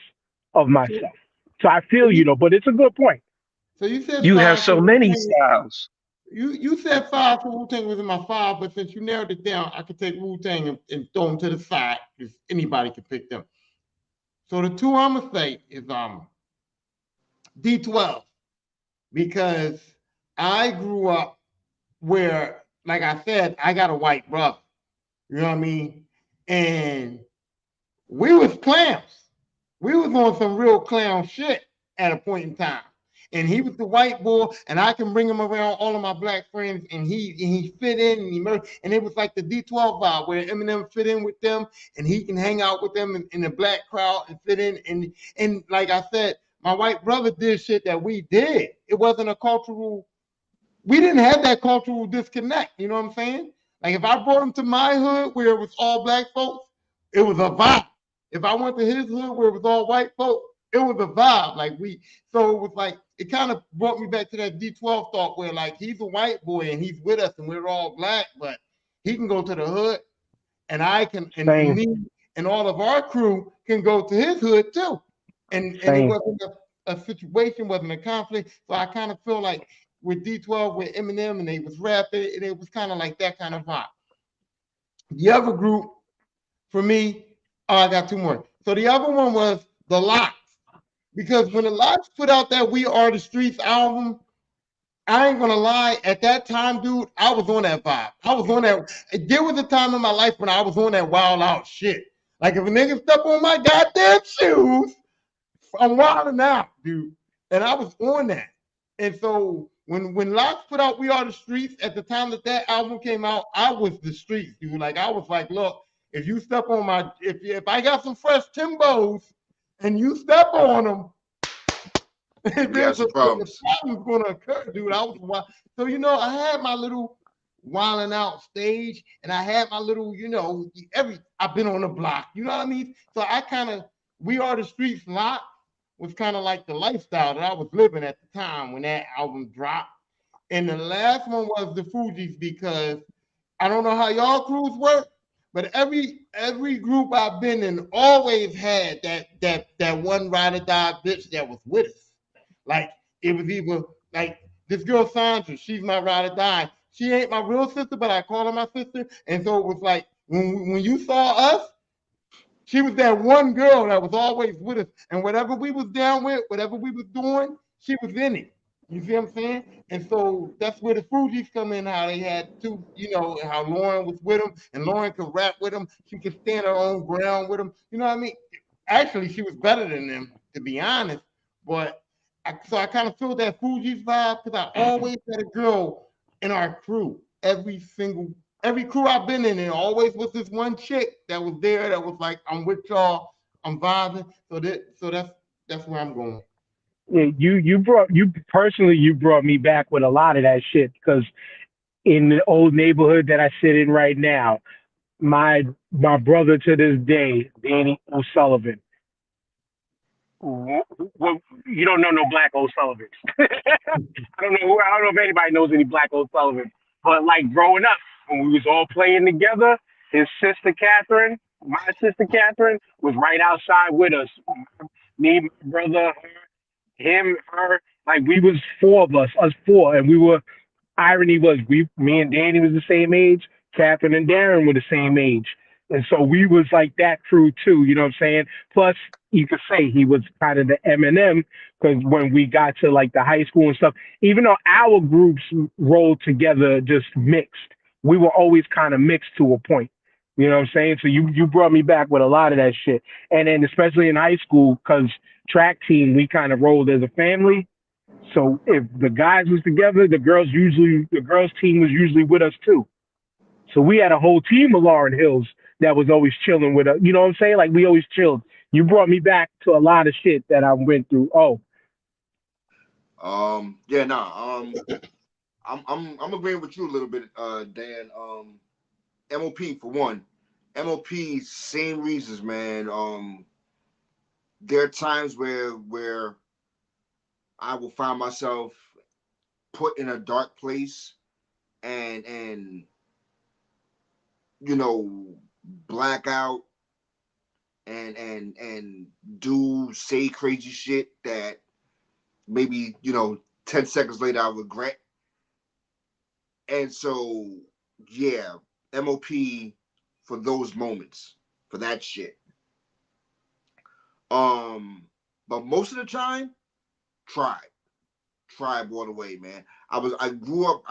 of myself. So I feel you though, but it's a good point. so you said You have five for so Wu many Tang. styles. You said five for Wu Tang was in my five, but since you narrowed it down, I could take Wu Tang and throw them to the side because anybody can pick them. So the two I'm gonna say is D12 because I grew up where, like I said, I got a white brother. You know what I mean? And we was clowns. We was on some real clown shit at a point in time. And he was the white boy, and I can bring him around all of my black friends, and he fit in, and and it was like the D12 vibe where Eminem fit in with them, and he can hang out with them in the black crowd and fit in. And like I said, my white brother did shit that we did. It wasn't a cultural. We didn't have that cultural disconnect. You know what I'm saying? Like if I brought him to my hood where it was all black folks, it was a vibe. If I went to his hood where it was all white folks, it was a vibe. So it was like it kind of brought me back to that D12 thought where like he's a white boy and he's with us and we're all black, but he can go to the hood and I can and Same, me and all of our crew can go to his hood too. And it same. wasn't a situation, wasn't a conflict. So I kind of feel like with D12 with Eminem and they was rapping, and it was kind of like that kind of vibe. The other group for me, oh, I got two more. So the other one was the Lox. Because when the Lox put out that We Are the Streets album, I ain't gonna lie, at that time, dude, I was on that vibe. I was on that. There was a time in my life when I was on that wild out shit. Like if a nigga step on my goddamn shoes, I'm wilding out, dude. And I was on that. And so when Locks put out We Are the Streets, at the time that that album came out, I was the streets, dude. Like I was like, look, if you step on my, if I got some fresh Timbos and you step on them, We have there's some a problems. problem's going to occur, dude. I was wild. So I had my little wilding out stage, and I had my little, I've been on the block, you know what I mean? So I kind of We Are the Streets lot was kind of like the lifestyle that I was living at the time when that album dropped. And the last one was the Fugees because I don't know how y'all crews work, but every group I've been in always had that one ride or die bitch that was with us. Like it was either like this girl Sandra, she's my ride or die. She ain't my real sister, but I call her my sister. And so it was like When you saw us, she was that one girl that was always with us. And whatever we was down with, whatever we was doing, she was in it. You see what I'm saying? And so that's where the Fugees come in, how they had two, how Lauren was with them, and Lauren could rap with them. She could stand her own ground with them. You know what I mean? Actually, she was better than them, to be honest. But so I kind of feel that Fugees vibe because I always had a girl in our crew. Every crew I've been in, there always was this one chick that was there that was like, I'm with y'all, I'm vibing. So that's where I'm going. Yeah, you brought me back with a lot of that shit because in the old neighborhood that I sit in right now, my brother to this day, Danny O'Sullivan. Well, you don't know no Black O'Sullivans. I don't know if anybody knows any Black O'Sullivans. But like growing up, when we was all playing together, his sister Catherine, my sister Catherine, was right outside with us. Me, my brother, him, her, like we was four of us four, and we were. Irony was me and Danny was the same age. Catherine and Darren were the same age, and so we was like that crew too. You know what I'm saying? Plus, you could say he was kind of the Eminem because when we got to like the high school and stuff, even though our groups rolled together, just mixed, we were always kind of mixed to a point. You know what I'm saying? So you brought me back with a lot of that shit, and then especially in high school, because track team we kind of rolled as a family. So if the guys was together, the girls team was usually with us too. So we had a whole team of Lauren Hills that was always chilling with us. You know what I'm saying? Like we always chilled. You brought me back to a lot of shit that I went through. Oh, Yeah, nah. I'm agreeing with you a little bit, Dan. MOP for one. MOP, same reasons, man. There are times where I will find myself put in a dark place and you know black out and do say crazy shit that maybe 10 seconds later I regret. And so yeah, MOP for those moments, for that shit. Um, but most of the time, tribe, tribe all the way, man. I grew up.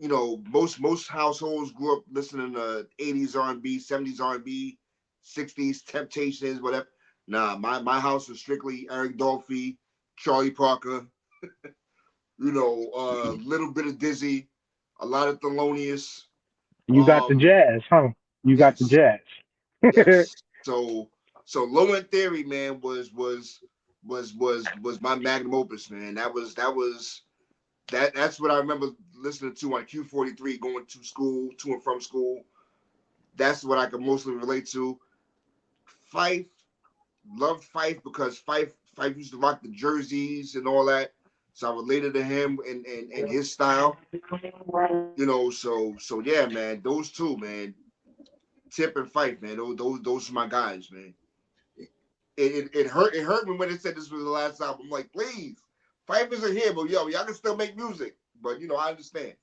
Most households grew up listening to 80s R&B, 70s R&B, 60s Temptations, whatever. Nah, my house was strictly Eric Dolphy, Charlie Parker, a little bit of Dizzy, a lot of Thelonious. you got the Um, jazz, huh? You got the yes, jazz. yes. So Low End Theory, man, was my magnum opus, man. That's what I remember listening to on Q43 going to school, to and from school. That's what I could mostly relate to. Fife, loved Fife because Fife used to rock the jerseys and all that. So I related to him and his style. So yeah, man, those two, man. Tip and Fife, man. Those are my guys, man. It hurt me when they said this was the last album. I'm like, please, Fife isn't here, but y'all can still make music. But I understand.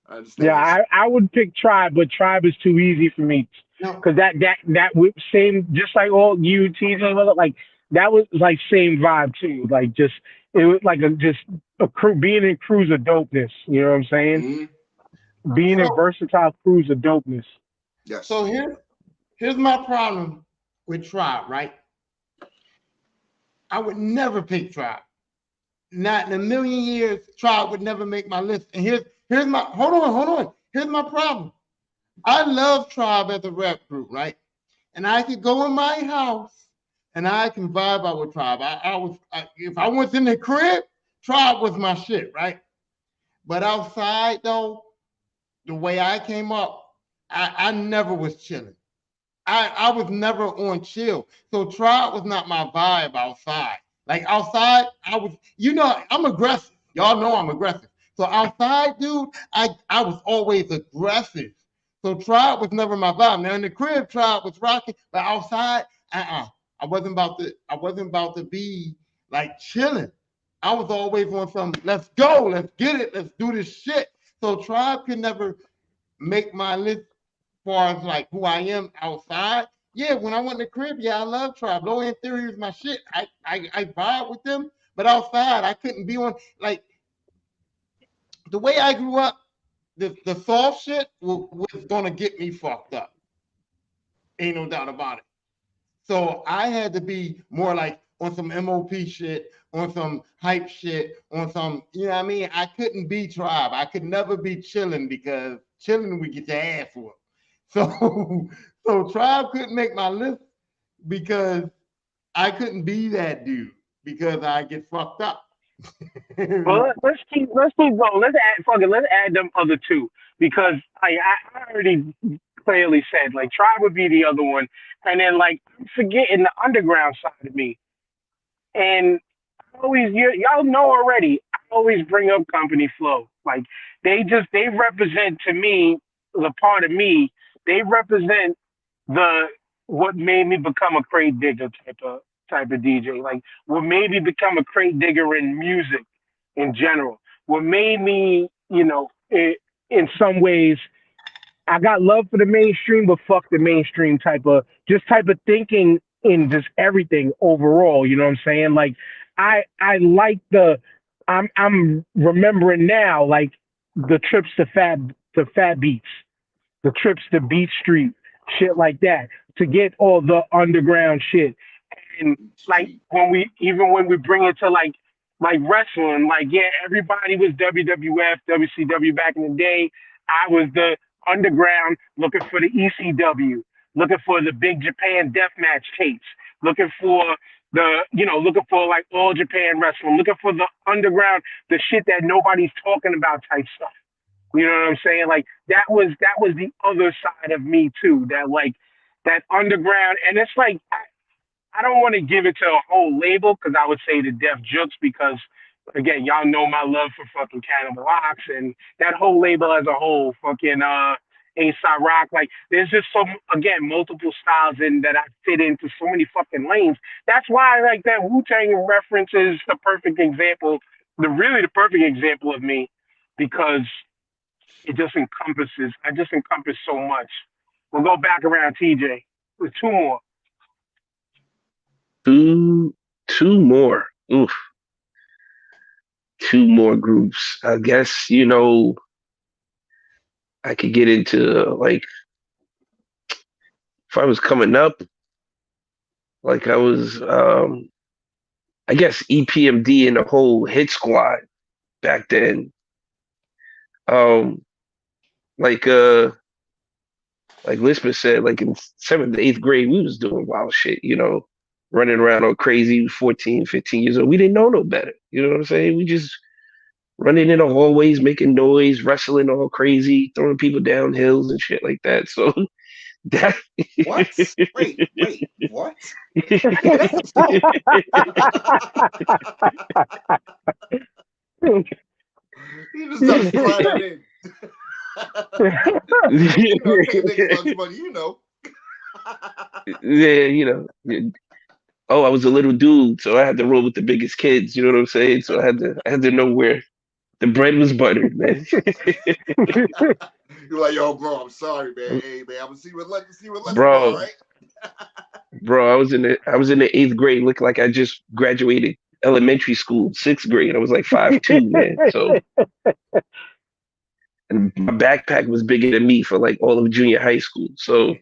I Yeah, understand. I would pick Tribe, but Tribe is too easy for me Now, because same, just like all you TJ, like that was like same vibe too. Like just it was like a crew being in crews of dopeness. You know what I'm saying? Mm-hmm. Being in so versatile crews of dopeness. Yes. so here's my problem with Tribe, right? I would never pick Tribe. Not in a million years, Tribe would never make my list. And here's my hold on. Here's my problem. I love Tribe as a rap group, right? And I could go in my house and I can vibe out with Tribe. If I was in the crib, Tribe was my shit, right? But outside though, the way I came up, I never was chilling. I was never on chill. So Tribe was not my vibe outside. Like outside, I'm aggressive. Y'all know I'm aggressive. So outside, dude, I was always aggressive. So Tribe was never my vibe. Now in the crib, Tribe was rocking, but outside, I wasn't about to be like chilling. I was always on some, let's go, let's get it, let's do this shit. So Tribe could never make my list far as like who I am outside, yeah, when I went to the crib, yeah, I love Tribe. Low End Theory is my shit. I vibe with them, but outside, I couldn't be on like the way I grew up. The soft shit was gonna get me fucked up. Ain't no doubt about it. So I had to be more like on some MOP shit, on some hype shit, on some, you know what I mean? I couldn't be Tribe. I could never be chilling because chilling we get your ass whooped. So so Tribe couldn't make my list because I couldn't be that dude because I get fucked up. Well, let's keep going. Let's add them other two because I already clearly said like Tribe would be the other one, and then like I'm forgetting the underground side of me. And always, y'all know already. I always bring up Company Flow. Like they represent to me the part of me. They represent the what made me become a crate digger type of DJ. Like what made me become a crate digger in music in general. What made me, in some ways, I got love for the mainstream, but fuck the mainstream type of thinking in just everything overall. You know what I'm saying? Like I like I'm remembering now like the trips to Fat Beats, the trips to Beat Street, shit like that, to get all the underground shit. And like when we bring it to like wrestling, like yeah, everybody was WWF, WCW back in the day. I was the underground looking for the ECW, looking for the Big Japan Deathmatch tapes, looking for looking for like All Japan Wrestling, looking for the underground, the shit that nobody's talking about type stuff. You know what I'm saying? Like that was the other side of me too. That like that underground, and it's like I don't want to give it to a whole label because I would say the Def Jux because again, y'all know my love for fucking Cannibal Ox and that whole label as a whole, fucking A-Side Rock. Like there's just so again multiple styles in that I fit into so many fucking lanes. That's why like that Wu-Tang reference is the perfect example, the perfect example of me because I just encompass so much. We'll go back around TJ with two more. Two more. Oof, two more groups. I guess, I could get into like if I was coming up, like I was I guess EPMD and the whole hit squad back then. Um like like Lisbeth said, like in seventh, eighth grade, we was doing wild shit, running around all crazy, 14, 15 years old. We didn't know no better. You know what I'm saying? We just running in the hallways, making noise, wrestling all crazy, throwing people down hills and shit like that. So that What? Wait, what? What? You just got slide in. Can't think about money, Yeah. Oh, I was a little dude, so I had to roll with the biggest kids. You know what I'm saying? So I had to know where the bread was buttered, man. You're like, yo, bro, I'm sorry, man. Hey, man, I'm gonna see what let's go, all bro, right? bro, I was in the eighth grade, looked like I just graduated elementary school, sixth grade. I was like 5'2", man. So and my backpack was bigger than me for like all of junior high school. So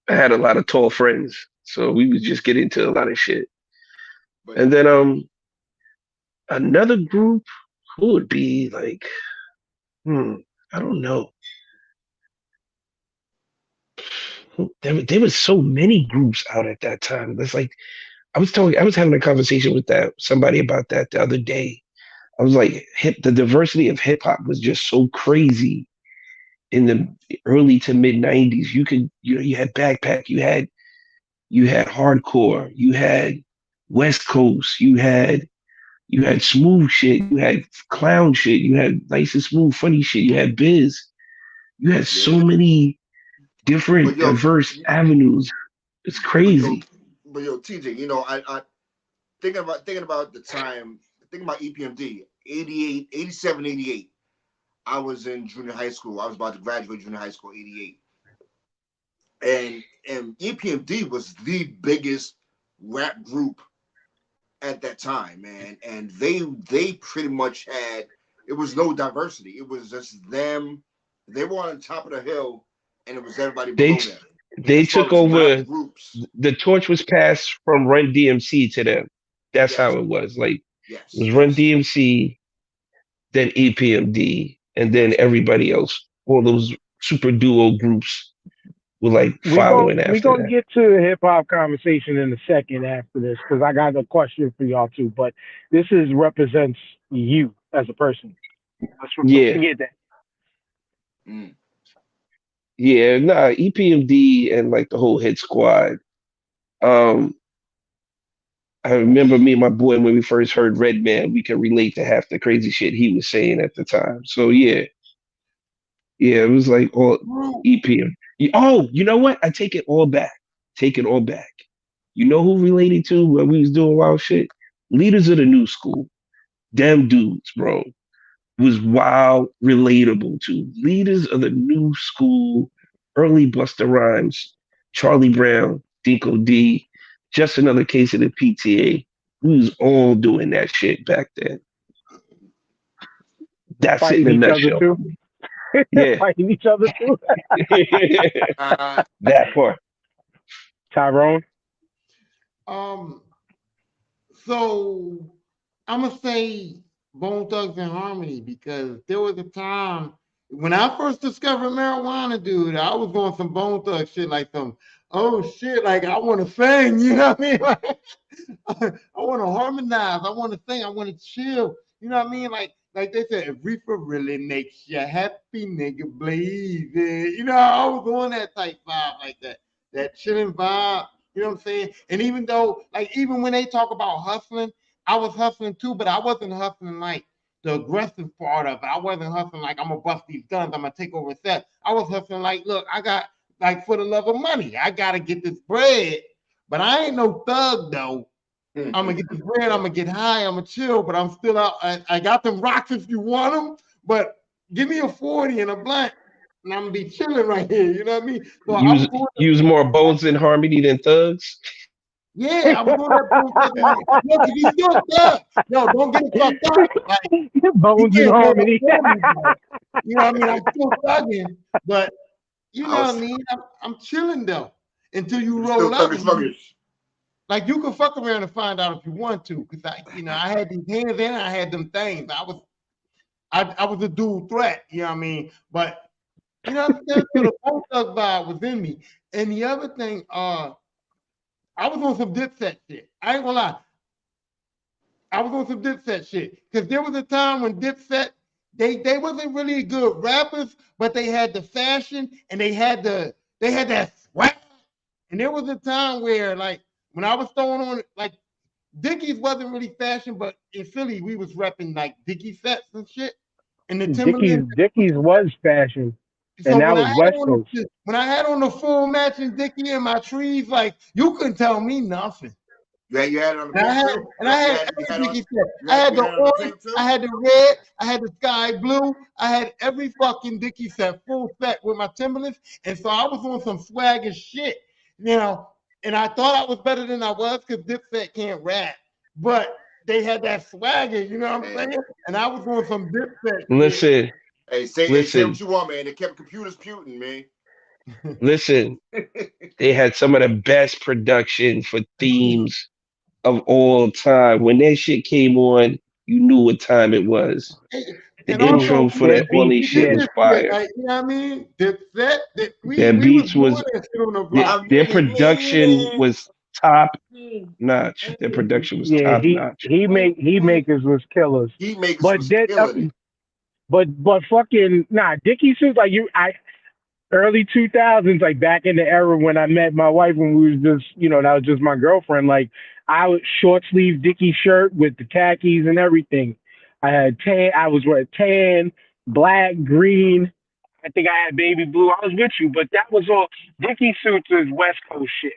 I had a lot of tall friends. So we would just get into a lot of shit. But And then another group who would be like, I don't know. There was so many groups out at that time. It's like I was having a conversation with that somebody about that the other day. I was like, the diversity of hip hop was just so crazy in the early to mid '90s. You had backpack, you had hardcore, you had West Coast, you had smooth shit, you had clown shit, you had nice and smooth funny shit, you had biz, you had yeah, so many but different yo, diverse avenues. It's but yo, crazy. but yo, TJ, I thinking about the time, thinking about EPMD, 88, 87, 88. I was in junior high school. I was about to graduate junior high school, '88, and EPMD was the biggest rap group at that time, man. And they pretty much had, it was no diversity. It was just them. They were on top of the hill, and it was everybody They below them they as far took as rap over. groups. The torch was passed from Run DMC to them. That's Yes, how it was. Like it yes, was Run yes. DMC, then EPMD, and then everybody else. All those super duo groups were like following We after gonna that. get to the hip hop conversation in a second after this because I got a question for y'all too. But this is represents you as a person. Don't Yeah, forget that. Mm. yeah. Nah, EPMD and like the whole hit squad. Um, I remember me and my boy when we first heard Redman, we could relate to half the crazy shit he was saying at the time. So yeah, yeah, it was like all EPM. Oh, you know what? I take it all back. Take it all back. You know who related to when we was doing wild shit? Leaders of the new school. Them dudes, bro, was wild relatable to. Leaders of the new school, early Busta Rhymes, Charlie Brown, Dinko D, just another case of the PTA. We was all doing that shit back then. That's it in Fighting a each other nutshell. too. Yeah. Fighting each other too. That part. Tyrone. Um, so I'm gonna say Bone Thugs and Harmony because there was a time when I first discovered marijuana, dude. I was doing some Bone Thug shit, like some oh shit, like I want to sing, you know what I mean? I want to harmonize, I want to sing, I want to chill, you know what I mean? Like they said, if reefer really makes you happy, nigga, blaze it. You know, I was on that type vibe, like that chilling vibe. You know what I'm saying? And even though, like, even when they talk about hustling, I was hustling too, but I wasn't hustling like the aggressive part of it. I wasn't hustling like I'm gonna bust these guns, I'm gonna take over set. I was hustling like, look, I got like for the love of money, I gotta get this bread, but I ain't no thug though. I'm gonna get this bread, I'm gonna get high, I'm gonna chill, but I'm still out. I got them rocks if you want them, but give me a 40 and a blunt, and I'm gonna be chilling right here. You know what I mean? So I Use was on use more bones in harmony than thugs. yeah, I was on that Bone Thugs and Harmony. No, because he's still thug. No, don't get it fucked up. Like he Bones in can't roll up harmony. on me, but you know what I mean? I'm still thugging, but you I know what I was, mean? I'm chilling though until you you were still roll up thuggish and you thuggish. like you can fuck around and find out if you want to. Cause I had these hands and I had them things. I was a dual threat, you know what I mean? But you know what I'm saying? So the Bone Thug vibe was in me. And the other thing, I was on some Dipset shit. I ain't gonna lie. I was on some Dipset shit because there was a time when Dipset they wasn't really good rappers, but they had the fashion and they had that swag. And there was a time where like when I was throwing on like Dickies wasn't really fashion, but in Philly we was repping like Dickie sets and shit and the Timberland. Dickies was fashion, So and that was West Coast. when I had on the full matching Dickie and my trees, like you couldn't tell me nothing. Yeah, you had it on the And I pink had too. and I had You every had on Dickie set. I had you the had it on the orange, pink I too. had the red, I had the sky blue, I had every fucking Dickie set, full set with my Timberlands. And so I was on some swag as shit, you know. And I thought I was better than I was because Dipset can't rap. But they had that swagger, you know what I'm Hey, saying? And I was on some Dipset shit. Listen, say what listen, you want, man. They kept computers puting, man. listen. They had some of the best production for themes of all time. When that shit came on, you knew what time it was. The And Dude, also intro for that all these we shit did yeah, was this shit, fire. like you know what I mean? Dipset, that Their we was beats doing was that shit on the their, block. I'm their really production meaning. was top notch. Their production was yeah. top notch. He makers was killers, Heat makers but was that killing it. but fucking nah. Dickies was like you. I early 2000s, like back in the era when I met my wife when we was just, that was just my girlfriend. Like I was short sleeve Dickie shirt with the khakis and everything. I had tan. I was wearing tan, black, green. I think I had baby blue. I was with you, but that was all. Dickie suits is West Coast shit.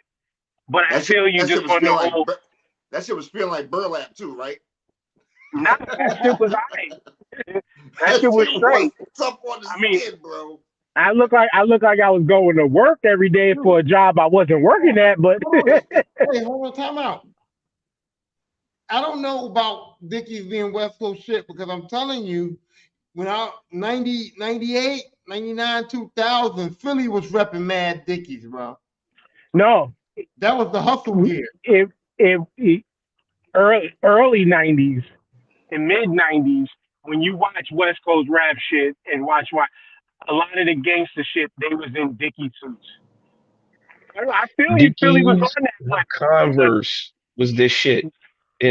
But I That shit, feel you that shit just was on the feeling like whole. that shit was feeling like burlap too, right? Nah, that shit was alright. That That shit was shit was straight. tough on the I mean, skin, bro. I look like I was going to work every day for a job I wasn't working at, but No, hey, hold on, time out. I don't know about Dickies being West Coast shit because I'm telling you, when I 90, 98, 99, 2000, Philly was repping Mad Dickies, bro. no, That was the hustle gear. if early '90s and mid '90s, when you watch West Coast rap shit and watch a lot of the gangster shit, they was in Dickie suits. I feel you. Philly was Dickies on that, and Converse was this shit Yeah,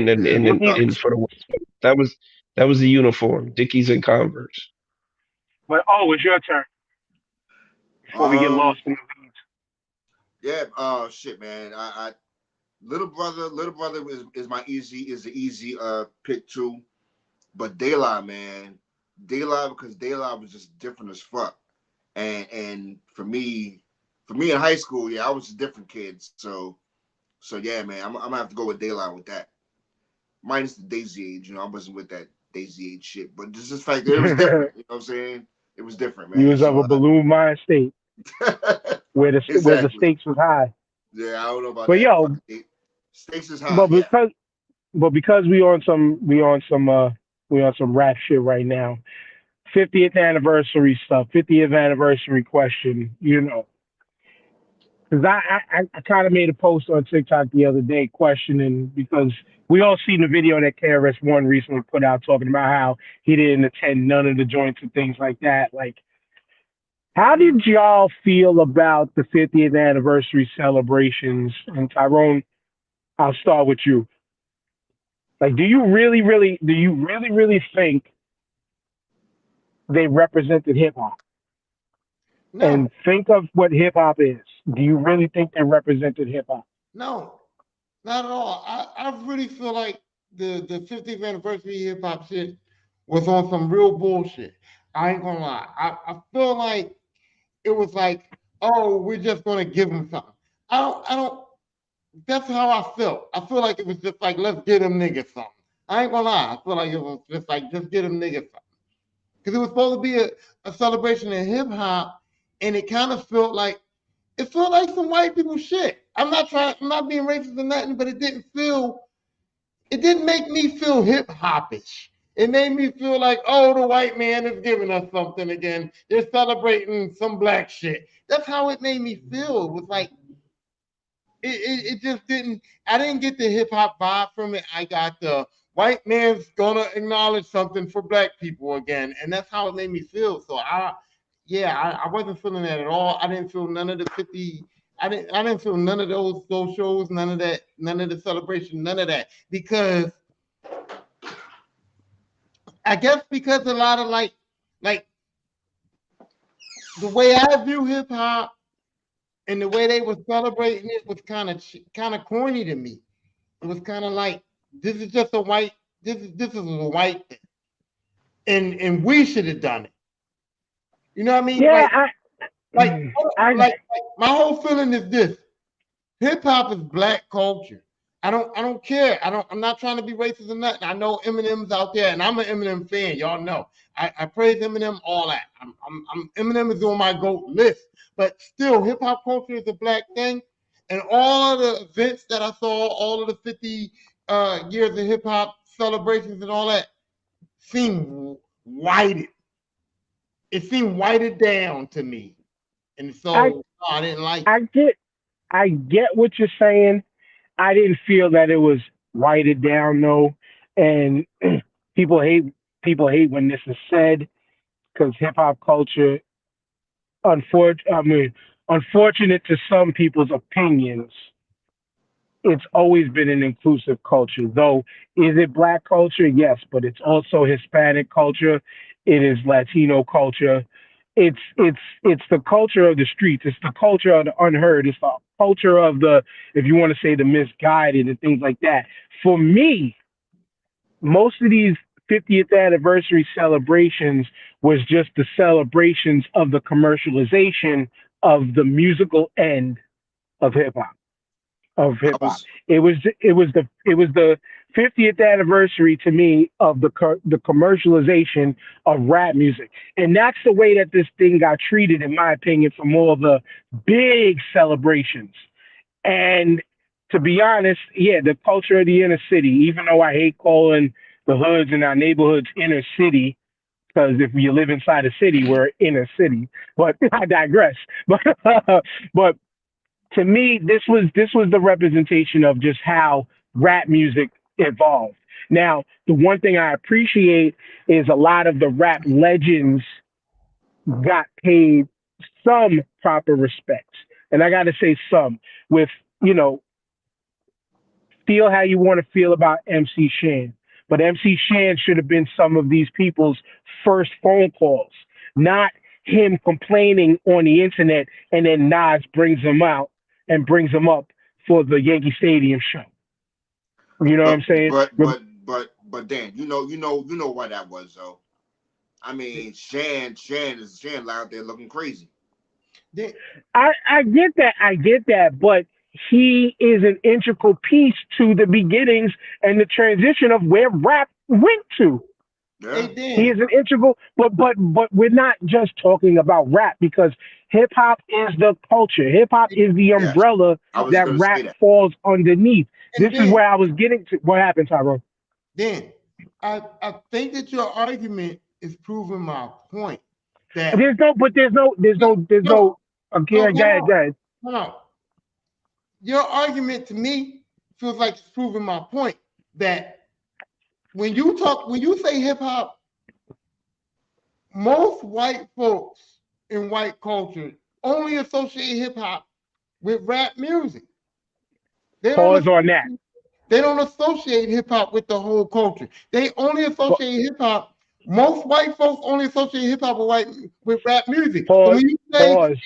big Dickies. in ups. for the West Coast. That was the uniform. Dickies and Converse. But it's your turn before we get Um, lost in the weeds. yeah, shit, man. Little brother is the easy pick too. But Daylight, man. Daylight, because Daylight was just different as fuck. And for me in high school, yeah, I was a different kid. So yeah, man, I'm gonna have to go with Daylight with that. Minus the Daisy Age, I wasn't with that Daisy Age shit. But just the fact that it was different, you know what I'm saying? It was different, You man. was of So a balloon mind state where the exactly. stakes was high. Yeah, I don't know about But that. But yo, stakes is but high, yeah. because we on some rap shit right now. 50th anniversary stuff, 50th anniversary question, Because I kind of made a post on TikTok the other day questioning because we all seen the video that KRS-One recently put out talking about how he didn't attend none of the joints and things like that. Like, how did y'all feel about the 50th anniversary celebrations? And Tyrone, I'll start with you. Like, do you really think they represented hip hop? No, And think of what hip hop is. Do you really think they represented hip hop? no, not at all. I really feel like the 50th anniversary hip hop shit was on some real bullshit. I ain't gonna lie. I feel like it was like, oh, we're just gonna give them something. I don't. That's how I felt. I feel like it was just like, let's get them niggas something. I ain't gonna lie. I feel like it was just like, just get them niggas something. Because it was supposed to be a celebration of hip hop, and it kind of felt like some white people shit. I'm not being racist or nothing, but it didn't make me feel hip hopish. It made me feel like, oh, the white man is giving us something again. They're celebrating some black shit. That's how it made me feel. It was like it just didn't. I didn't get the hip hop vibe from it. I got the white man's gonna acknowledge something for black people again, and that's how it made me feel. So yeah, I wasn't feeling that at all. I didn't feel none of the 50. I didn't feel none of those shows, none of that, none of the celebration, none of that, because I guess because a lot of like the way I view hip hop and the way they were celebrating it was kind of corny to me. It was kind of like, this is just a white this is a white thing, and we should have done it. You know what I mean? Yeah, Like I like my whole feeling is this: hip hop is black culture. I don't care. I'm not trying to be racist or nothing. I know Eminem's out there, and I'm an Eminem fan. Y'all know. I praise Eminem all that. Eminem is on my GOAT list. But still, hip hop culture is a black thing. And all of the events that I saw, all of the 50 years of hip hop celebrations and all that seemed whited. It seemed whited down to me. And I so I didn't like it. I get I get what you're saying. I didn't feel that it was whited down though, and people hate people hate when this is said because hip hop culture, unfortunate to some people's opinions, it's always been an inclusive culture. Though, is it black culture? Yes, but it's also Hispanic culture. It is Latino culture. It's the culture of the streets. It's the culture of the unheard. It's the culture of the, if you want to say, the misguided and things like that. For me, most of these 50th anniversary celebrations was just the celebrations of the commercialization of the musical end of hip hop of I hip hop. was It was the 50th anniversary to me of the commercialization of rap music, and that's the way that this thing got treated, in my opinion, from all the big celebrations. And to be honest, yeah, the culture of the inner city. Even though I hate calling the hoods in our neighborhoods inner city, because if you live inside a city, we're inner city. But I digress. But to me, this was the representation of just how rap music evolved. Now, the one thing I appreciate is a lot of the rap legends got paid some proper respects, and I got to say some with you know feel how you want to feel about MC Shan. But MC Shan should have been some of these people's first phone calls, not him complaining on the internet and then Nas brings him out and brings him up for the Yankee Stadium show. You know what But I'm saying? but Dan, you know why that was though. I mean, Shan out there looking crazy. I get that, but he is an integral piece to the beginnings and the transition of where rap went to. Yeah. He is an integral, but we're not just talking about rap because hip hop is the culture. Hip hop is the Yes. umbrella I was that gonna rap say that. falls underneath. And This is then, where I was getting to. What happened, Tyrone? then I think that your argument is proving my point that There's no, no. no, Okay, hold on, guys. hold on. Your argument to me feels like it's proving my point that when you say hip hop, most white folks in white culture only associate hip hop with rap music. They don't Pause on that. they don't associate hip hop with the whole culture. They only associate hip hop. Most white folks only associate hip hop with rap music. So Pause. when you say Pause.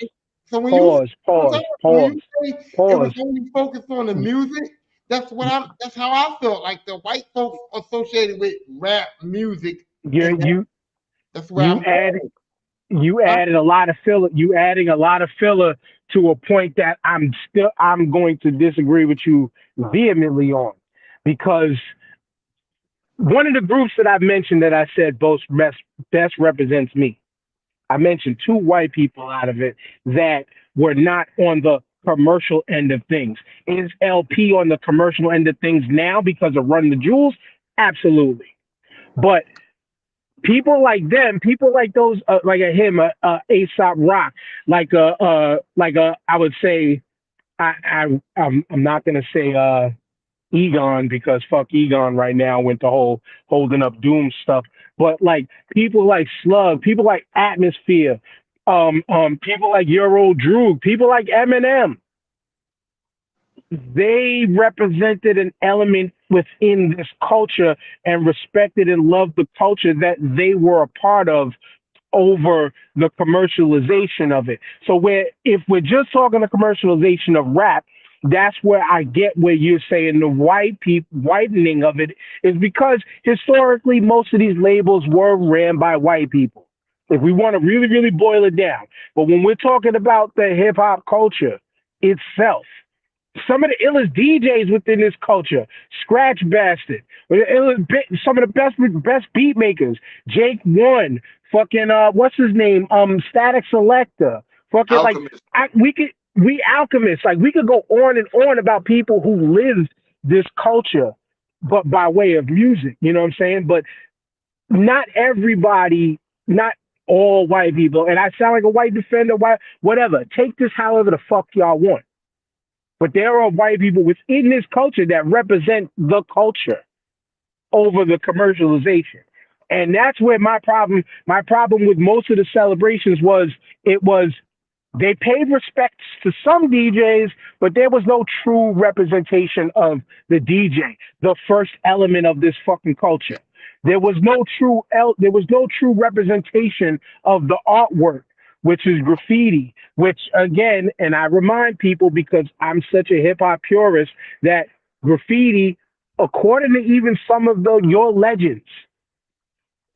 so when you Pause. Pause. so when you Pause. say it was Pause. only focused on the music, that's how I felt like the white folks associated with rap music, You and you that's where you I'm added going. you Huh? added a lot of filler. You adding a lot of filler to a point that I'm going to disagree with you vehemently on, because one of the groups that I've mentioned that I said best represents me. I mentioned two white people out of it that were not on the commercial end of things. Is LP on the commercial end of things now because of Run the Jewels? Absolutely. But people like them, people like those, like a him, Aesop Rock, I would say, I'm not gonna say Egon because fuck Egon right now with the whole holding up Doom stuff. But like people like Slug, people like Atmosphere, people like Euro Droog, people like Eminem, they represented an element within this culture and respected and loved the culture that they were a part of over the commercialization of it. So where if we're just talking the commercialization of rap, that's where I get where you're saying the whitening of it is because historically most of these labels were ran by white people. If we want to really, really boil it down. But when we're talking about the hip hop culture itself, some of the illest DJs within this culture, Scratch Bastard, some of the best beat makers, Jake One, fucking what's his name, Static Selector, fucking like Alchemist. we alchemists, like we could go on and on about people who lived this culture, but by way of music, you know what I'm saying? But not everybody, not all white people, and I sound like a white defender, white whatever. Take this however the fuck y'all want. But there are white people within this culture that represent the culture over the commercialization. And that's where my problem with most of the celebrations was it was they paid respects to some DJs, but there was no true representation of the DJ, the first element of this fucking culture. There was no true representation of the artwork, which is graffiti, which again, and I remind people because I'm such a hip hop purist that graffiti, according to even some of your legends,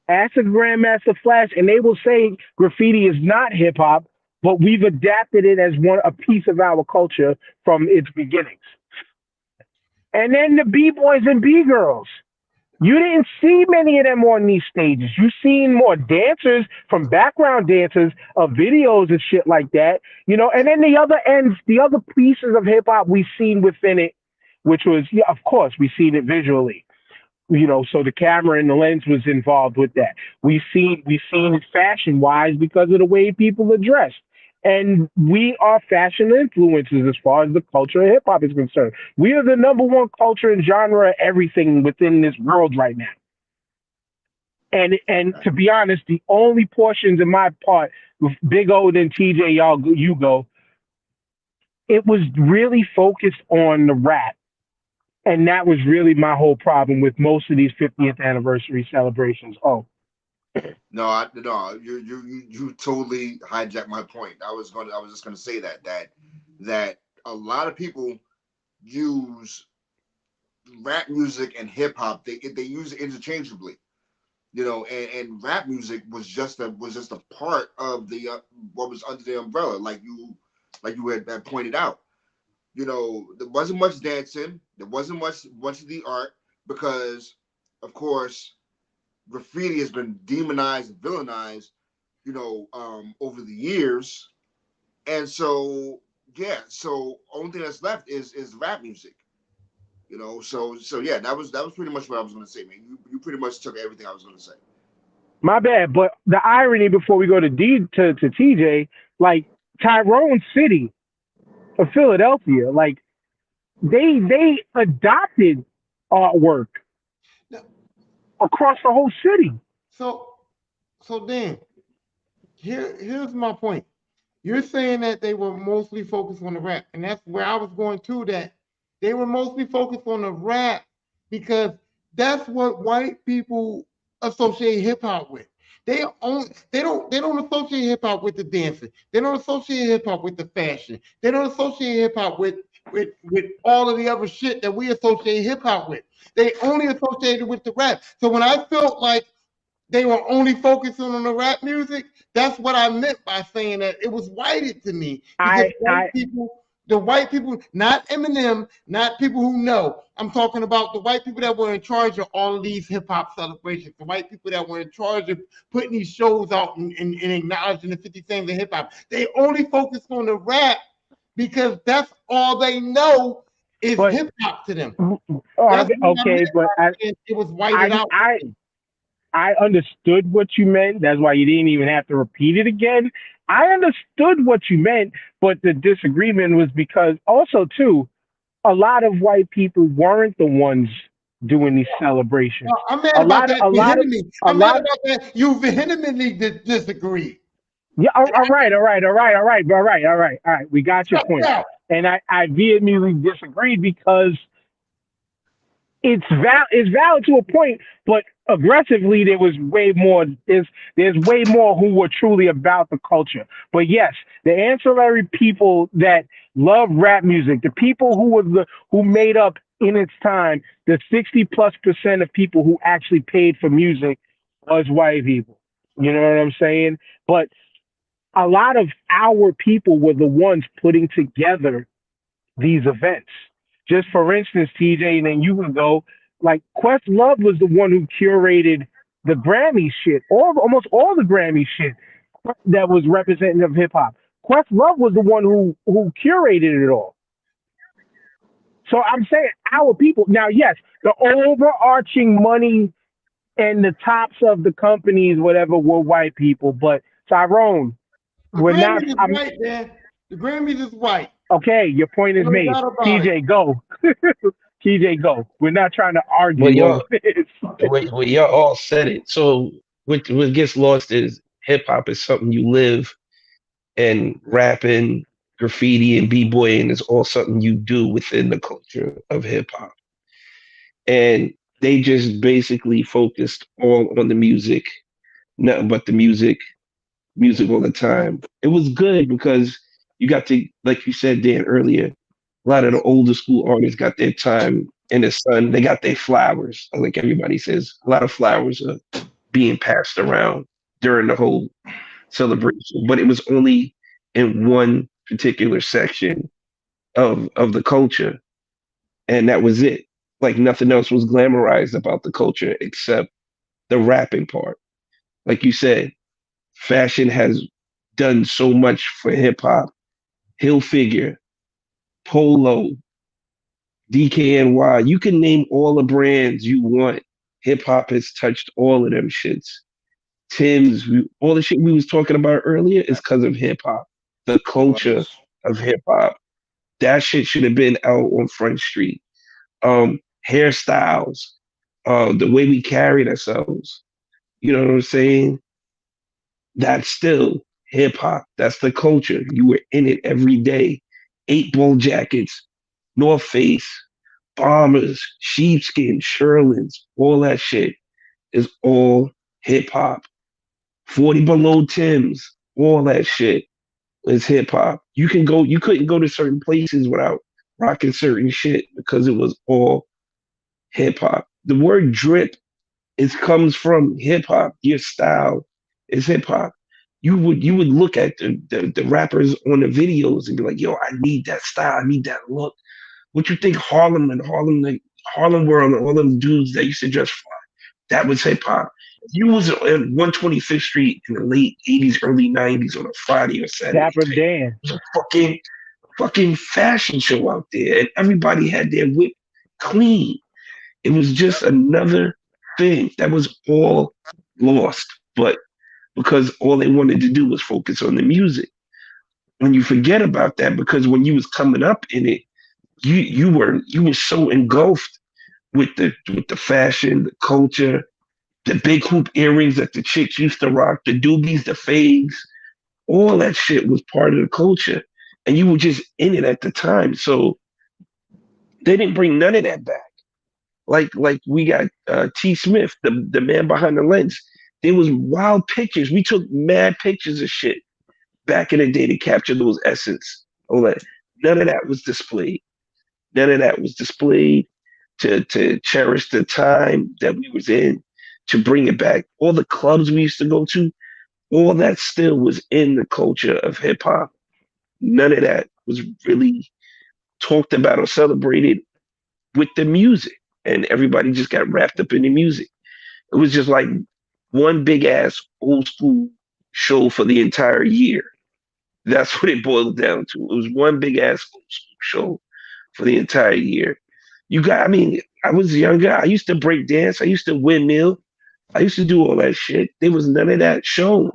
ask the Grandmaster Flash, and they will say graffiti is not hip hop, but we've adapted it as a piece of our culture from its beginnings. And then the B-boys and B-girls. You didn't see many of them on these stages. You seen more dancers from background dancers of videos and shit like that, And then the other ends, the other pieces of hip hop we seen within it, which was, yeah, of course, we seen it visually. So the camera and the lens was involved with that. We seen it fashion wise because of the way people are dressed. And we are fashion influencers as far as the culture of hip hop is concerned. We are the number one culture and genre of everything within this world right now. And to be honest, the only portions of my part with Big O and TJ, you go, it was really focused on the rap. And that was really my whole problem with most of these 50th anniversary celebrations. Oh, No, you totally hijacked my point. I was just gonna say that a lot of people use rap music and hip hop. They use it interchangeably. And rap music was just a part of the what was under the umbrella, like you had pointed out. There wasn't much dancing, there wasn't much of the art because, of course, graffiti has been demonized and villainized, over the years, and so yeah, so only thing that's left is rap music. So yeah, that was pretty much what I was going to say, man. You pretty much took everything I was going to say. my bad. But the irony before we go to TJ, like Tyrone City of Philadelphia, like they adopted artwork Now, across the whole city. so then here's my point. You're saying that they were mostly focused on the rap, and that's where I was going to. That they were mostly focused on the rap because that's what white people associate hip hop with. They don't associate hip hop with the dancing. They don't associate hip hop with the fashion. They don't associate hip hop with all of the other shit that we associate hip hop with. They only associate it with the rap. So when I felt like they were only focusing on the rap music, that's what I meant by saying that it was whited to me because I the white people, not Eminem, not people who know. I'm talking about the white people that were in charge of all of these hip hop celebrations, the white people that were in charge of putting these shows out and acknowledging the 50 things of hip hop. They only focus on the rap because that's all they know is but hip hop to them. oh, That's what I okay, meant but by saying it was whited I out. I I understood what you meant. That's why you didn't even have to repeat it again. I understood what you meant, but the disagreement was because also too, a lot of white people weren't the ones doing these celebrations. I'm mad A about lot of that a lot of vehemently. a I'm mad lot about that. You vehemently disagree. Yeah, all right, all right, all right, all right, all right, all right, all right. We got your Cut it point. out. And I vehemently disagreed because it's valid to a point, but aggressively there's way more who were truly about the culture. But yes, the ancillary people that love rap music, the people who made up in its time the 60+% of people who actually paid for music was white people. You know what I'm saying? But a lot of our people were the ones putting together these events. Just for instance, TJ, and then you can go, like Questlove was the one who curated the Grammy shit, almost all the Grammy shit that was representative of hip hop. Questlove was the one who curated it all. So I'm saying our people. Now, yes, the overarching money and the tops of the companies, whatever, were white people. But Tyrone, The we're not. Grammys is I'm white, man. The Grammys is white. okay. Your point is No made. doubt about it. TJ, go. TJ, go. We're not trying to Well, argue over y'all, this. y'all all said it. So what gets lost is hip hop is something you live, and rapping, graffiti, and b-boying is all something you do within the culture of hip hop. And they just basically focused all on the music, nothing but the music all the time. It was good because you got to, like you said, Dan, earlier, a lot of the older school artists got their time in the sun. They got their flowers. Like everybody says, a lot of flowers are being passed around during the whole celebration, but it was only in one particular section of the culture. and that was it. Like nothing else was glamorized about the culture except the rapping part. Like you said, fashion has done so much for hip hop. Hill Figure, Polo, DKNY. You can name all the brands you want. Hip hop has touched all of them shits. Tim's, all the shit we was talking about earlier is because of hip hop. The It culture was. of hip hop. That shit should have been out on Front Street. Hairstyles, the way we carried ourselves. You know what I'm saying? That's still hip hop. That's the culture. You were in it every day. 8 ball jackets, North Face, Bombers, Sheepskin, Sherlins, all that shit is all hip hop. 40 below Tims, all that shit is hip hop. You couldn't go to certain places without rocking certain shit because it was all hip hop. The word drip it comes from hip hop. Your style is hip hop. You would look at the rappers on the videos and be like, yo, I need that style, I need that look. What you think Harlem World and all them dudes that used to dress fly, that was hip hop. If you was on 125th Street in the late 80s, early 90s on a Friday or Saturday Dapper night, Dan. it was a fucking fashion show out there, and everybody had their whip clean. It was just another thing that was all lost, but because all they wanted to do was focus on the music. When you forget about that, because when you was coming up in it, you were so engulfed with the fashion, the culture, the big hoop earrings that the chicks used to rock, the doobies, the fags, all that shit was part of the culture, and you were just in it at the time. So they didn't bring none of that back. Like we got T. Smith, the man behind the lens. There was wild pictures. We took mad pictures of shit back in the day to capture those essence. All that. None of that was displayed. None of that was displayed to cherish the time that we was in, to bring it back. All the clubs we used to go to, all that still was in the culture of hip hop. None of that was really talked about or celebrated with the music. And everybody just got wrapped up in the music. It was just like one big ass old school show for the entire year. That's what it boiled down to. It was one big ass old school show for the entire year. I mean, I was younger. I used to break dance. I used to windmill. I used to do all that shit. There was none of that shown.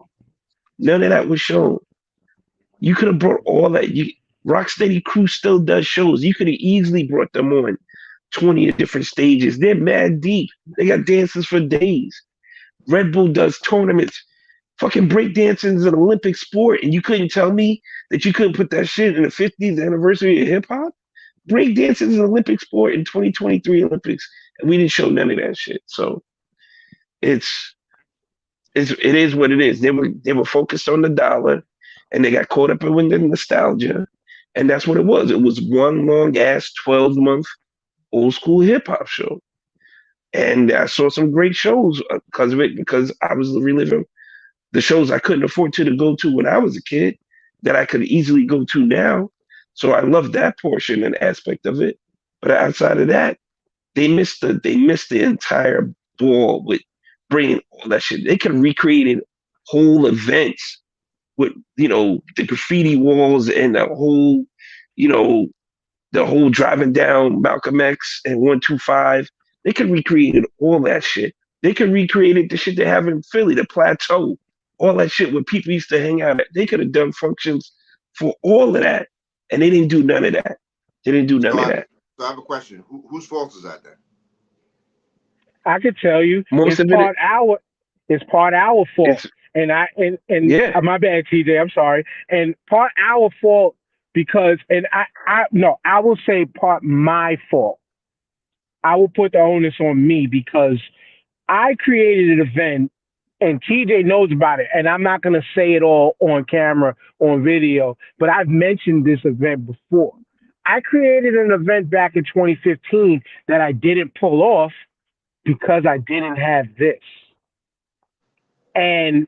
None of that was shown. You could have brought all that. Rocksteady Crew still does shows. You could have easily brought them on 20 different stages. They're mad deep. They got dances for days. Red Bull does tournaments. Fucking breakdancing is an Olympic sport, and you couldn't tell me that you couldn't put that shit in the 50th anniversary of hip hop? Breakdancing is an Olympic sport in 2023 Olympics, and we didn't show none of that shit. So it's it is what it is. They were focused on the dollar, and they got caught up in the nostalgia, and that's what it was. It was one long ass 12-month old school hip hop show, and I saw some great shows because of it. Because I was reliving the shows I couldn't afford to go to when I was a kid that I could easily go to now. So I love that portion and aspect of it. But outside of that, they missed the entire ball with bringing all that shit. They could have recreated whole events with the graffiti walls and you know the whole driving down Malcolm X and 125. They could recreate all that shit. They could recreate the shit they have in Philly, the plateau, all that shit where people used to hang out at. They could have done functions for all of that, and they didn't do none of that. They didn't do none So of I, that. so I have a question. Whose fault is that then? I could tell you Most of it, it's part our fault. it's And yeah. my bad, TJ. I'm sorry. And part our fault because and I no, I will say part my fault. I will put the onus on me because I created an event and TJ knows about it. And I'm not going to say it all on camera, on video, but I've mentioned this event before. I created an event back in 2015 that I didn't pull off because I didn't have this. And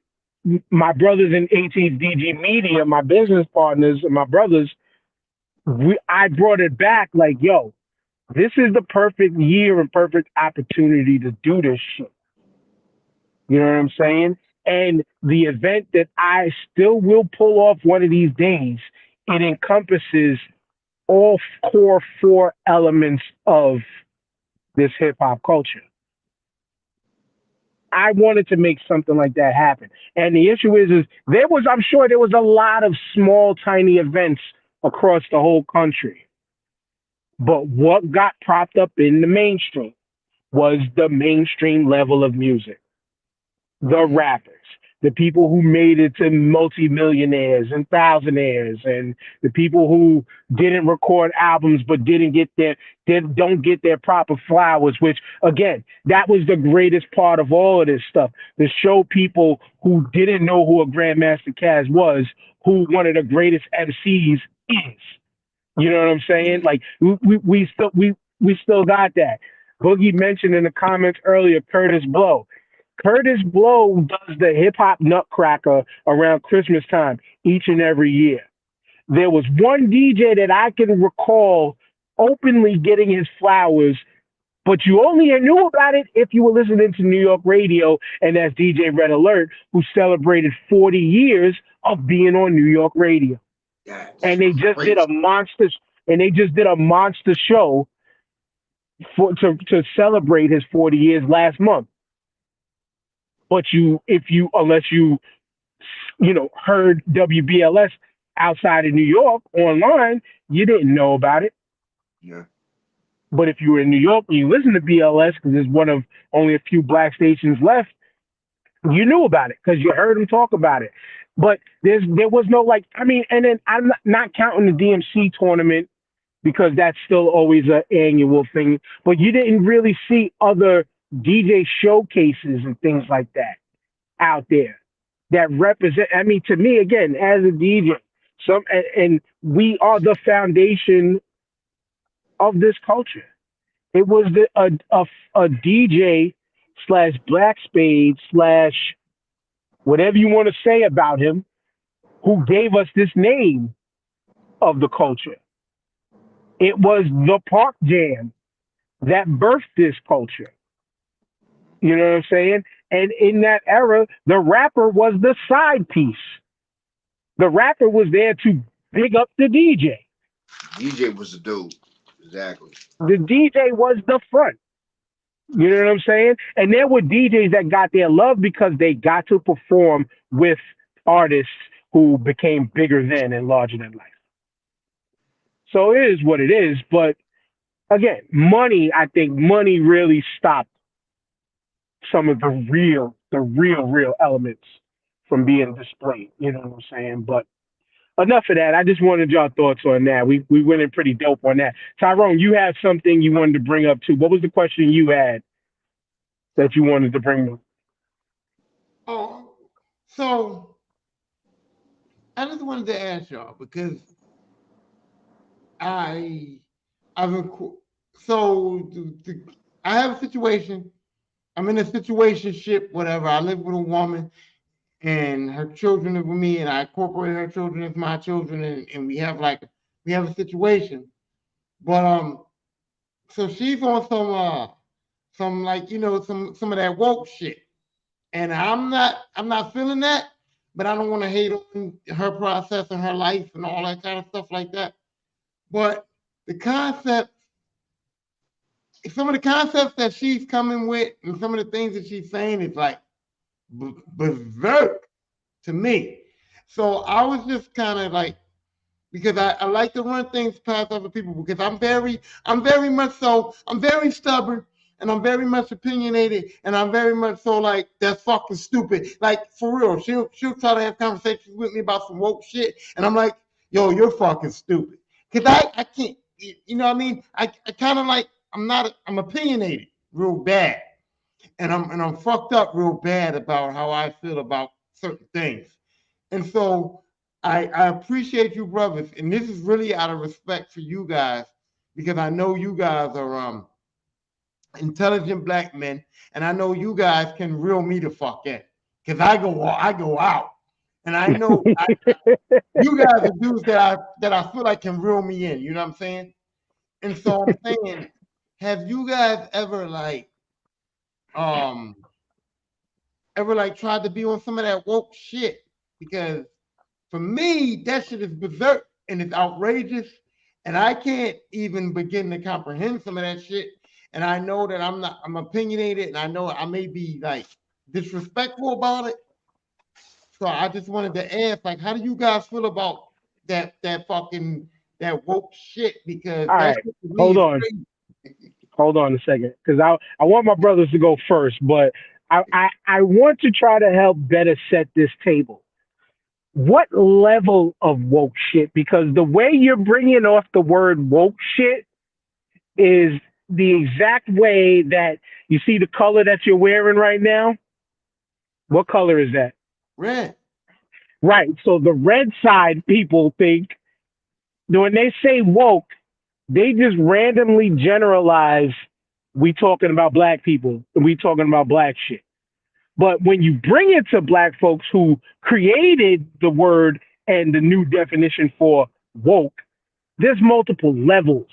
my brothers in 18th DG Media, my business partners and my brothers, I brought it back like, yo, This is the perfect year and perfect opportunity to do this shit. You know what I'm saying? And the event that I still will pull off one of these days, it encompasses all core four elements of this hip hop culture. I wanted to make something like that happen. And the issue is I'm sure there was a lot of small, tiny events across the whole country. But what got propped up in the mainstream was the mainstream level of music. The Mm-hmm. rappers, the people who made it to multimillionaires and thousandaires, and the people who didn't record albums but don't get their proper flowers. Which again, that was the greatest part of all of this stuff, to show people who didn't know who a Grandmaster Caz was, who one of the greatest MCs is. You know what I'm saying? Like we still got that. Boogie mentioned in the comments earlier Curtis Blow. Curtis Blow does the hip hop Nutcracker around Christmas time each and every year. There was one DJ that I can recall openly getting his flowers, but you only knew about it if you were listening to New York radio, and that's DJ Red Alert, who celebrated 40 years of being on New York radio. That's And they just did crazy. a monster show to celebrate his 40 years last month. But unless you heard WBLS outside of New York online, you didn't know about it. Yeah. But if you were in New York and you listened to BLS, because it's one of only a few black stations left, you knew about it because you heard them talk about it. But there was no, like, I mean, and then I'm not counting the DMC tournament because that's still always an annual thing. But you didn't really see other DJ showcases and things like that out there that represent. I mean, to me, again, as a DJ, and we are the foundation of this culture. It was a DJ slash black spade slash whatever you want to say about him, who gave us this name of the culture. It was the Park Jam that birthed this culture. You know what I'm saying? And in that era, the rapper was the side piece. The rapper was there to big up the DJ. DJ was the dude. Exactly. The DJ was the front. You know what I'm saying? And there were DJs that got their love because they got to perform with artists who became bigger than and larger than life. So it is what it is. But again, I think money really stopped some of the real elements from being displayed. You know what I'm saying? But enough of that. I just wanted your thoughts on that. We went in pretty dope on that. Tyrone, you had something you wanted to bring up too. What was the question you had that you wanted to bring up? Oh, so I just wanted to ask y'all because I I've been so I have a situation. I'm in a situation ship, whatever. I live with a woman and her children live with me, and I incorporate her children as my children, and we have a situation. But so she's on some like some of that woke shit, and I'm not feeling that, but I don't want to hate on her process and her life and all that kind of stuff like that. But the concept, some of the concepts that she's coming with, and some of the things that she's saying is like berserk to me. So I was just kind of like, because I like to run things past other people because I'm very stubborn and I'm very much opinionated and I'm very much so like that's fucking stupid. Like for real, she'll try to have conversations with me about some woke shit and I'm like, yo, you're fucking stupid. Cause I can't, you know what I mean? I kind of like I'm opinionated real bad and I'm fucked up real bad about how I feel about certain things. And so I appreciate you, brothers, and this is really out of respect for you guys because I know you guys are intelligent black men, and I know you guys can reel me the fuck in because I go out, and I know you guys are dudes that I feel like can reel me in. You know what I'm saying? And so I'm saying have you guys um ever like tried to be on some of that woke shit? Because for me, that shit is berserk and it's outrageous, and I can't even begin to comprehend some of that shit. And I know that I'm opinionated, and I know I may be like disrespectful about it. So I just wanted to ask, like, how do you guys feel about that woke shit? Because All that right, shit to me hold is on, crazy. hold on a second, because I want my brothers to go first, but I want to try to help better set this table. What level of woke shit? Because the way you're bringing off the word woke shit is the exact way that you see the color that you're wearing right now. What color is that? Red. Right. So the red side people think that when they say woke, they just randomly generalize. We talking about black people. We talking about black shit. But when you bring it to black folks who created the word and the new definition for woke, there's multiple levels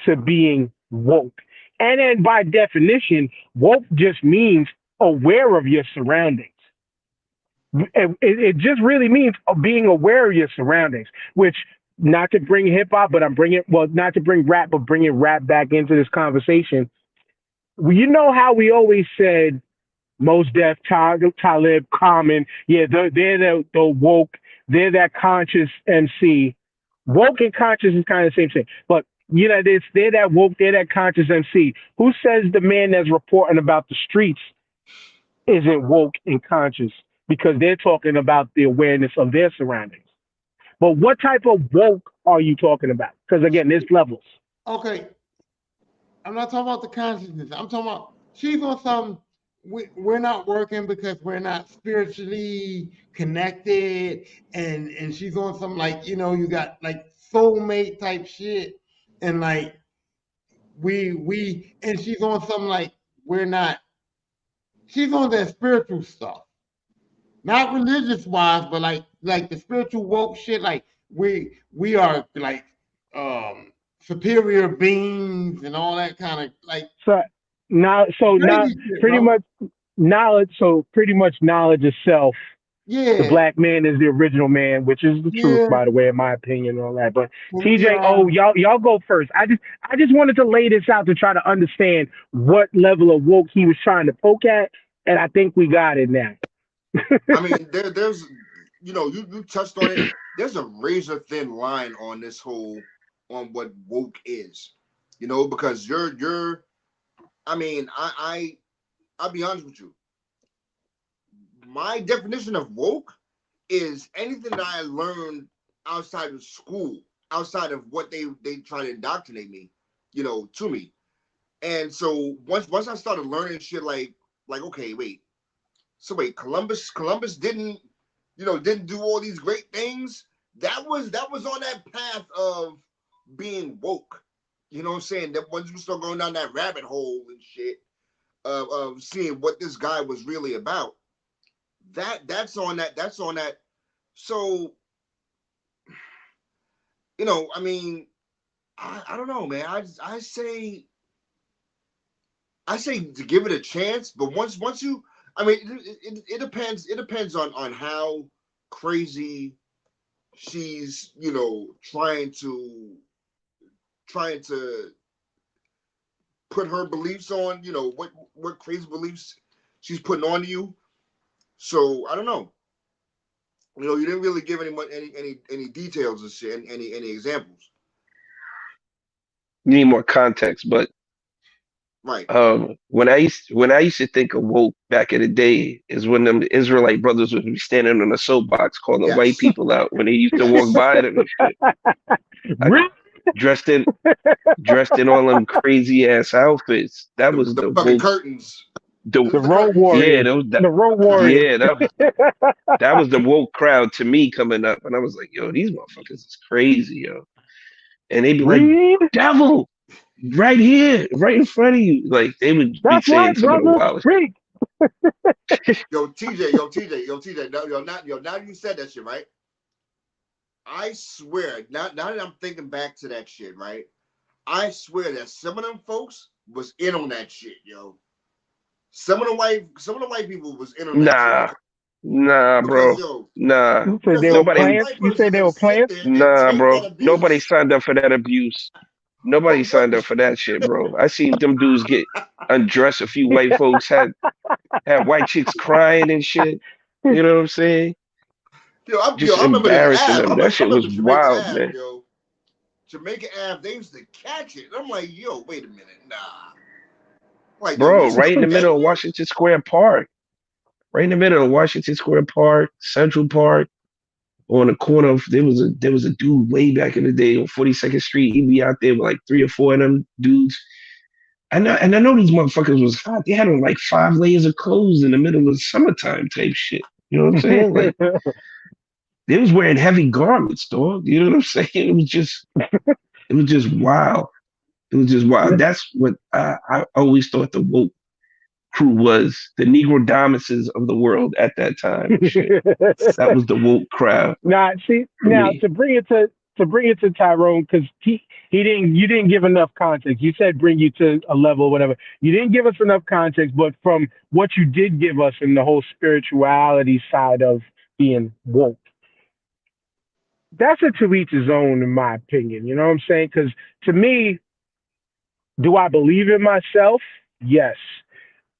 to being woke. And then by definition, woke just means aware of your surroundings. It just really means being aware of your surroundings, which not to bring hip hop, but I'm bringing, well, not to bring rap, but bringing rap back into this conversation. Well, you know how we always said Most Def, Talib, Common, yeah, they're the woke, they're that conscious MC. Woke and conscious is kind of the same thing, but you know, they're that woke, they're that conscious MC. Who says the man that's reporting about the streets isn't woke and conscious because they're talking about the awareness of their surroundings? But what type of woke are you talking about? Because again, there's levels. Okay, I'm not talking about the consciousness. I'm talking about she's on some. We're not working because we're not spiritually connected, and she's on some like you got like soulmate type shit, and like we and she's on some like we're not. She's on that spiritual stuff, not religious wise, but like the spiritual woke shit. Like we are like superior beings and all that kind of like So now crazy shit, pretty bro. much knowledge. So pretty much knowledge itself. The Yeah, black man is the original man, which is the truth, yeah. by the way, in my opinion, and all that. But But we TJ, oh, y'all go first. I just wanted to lay this out to try to understand what level of woke he was trying to poke at, and I think we got it now. I mean, there's, you touched on it. There's a razor thin line on this whole, on what woke is, because I mean, I'll be honest with you. My definition of woke is anything that I learned outside of school, outside of what they try to indoctrinate me, to me. And so once I started learning shit like okay, wait, so wait, Columbus didn't do all these great things. That was on that path of being woke. You know what I'm saying? That once you start going down that rabbit hole and shit of seeing what this guy was really about, that's on that. So, I mean, I don't know, man. I say to give it a chance, but once you, I mean, it depends. It depends on how crazy she's, trying to put her beliefs on. What crazy beliefs she's putting on you. So I don't know. You didn't really give any details and shit, any examples. You need more context, but Right. when I used to think of woke back in the day is when them Israelite brothers would be standing on a soapbox calling white Yes. people out when they used to walk Yes. by them and shit. I, Really? dressed in dressed in all them crazy ass outfits. That was The the fucking woke. curtains. The It The was the road curtains. yeah, warriors. those that The road warriors. yeah that was the woke crowd to me coming up, and I was like, yo, these motherfuckers is crazy, yo. And they'd be like, Read. devil, right here, right in front of you. Like they would be That's saying right, some of the brother. wildest. Read. Yo, TJ. Now you said that shit, right? I swear, now that I'm thinking back to that shit, right? I swear that some of them folks was in on that shit, yo. Some of the white people was in on that shit Nah, nah, because bro. yo, Nah, You said because they yo, were what nobody. playing. white You person said they gonna were sit playing. there and Nah, take bro. that Nobody abuse? signed up for that abuse. Nobody But signed up for that shit, bro. I seen them dudes get undressed. A few white folks had white chicks crying and shit. You know what I'm saying? yo, Just I remember this embarrassing Ave. them. That I shit was remember Jamaica wild, Ave, man. yo. Jamaica Ave, they used to catch it. And I'm like, yo, wait a minute, nah. Like, yo, Bro, this is right in the middle of Jamaica? Washington Square Park. Right in the middle of Washington Square Park, Central Park, on the corner of there was a dude way back in the day on 42nd Street. He'd be out there with like three or four of them dudes. I know these motherfuckers was hot. They had on like 5 layers of clothes in the middle of summertime type shit. You know what I'm saying? Like they was wearing heavy garments, dog. You know what I'm saying? It was just wild. It was just wild. That's what I always thought the woke crew was, the Negro Domices of the world at that time and shit. That was the woke crowd for Now me. to Tyrone, because he didn't you didn't give enough context. You said bring you to a level or whatever. You didn't give us enough context, but from what you did give us in the whole spirituality side of being woke, that's a to each his own, in my opinion. You know what I'm saying? Because to me, do I believe in myself? Yes.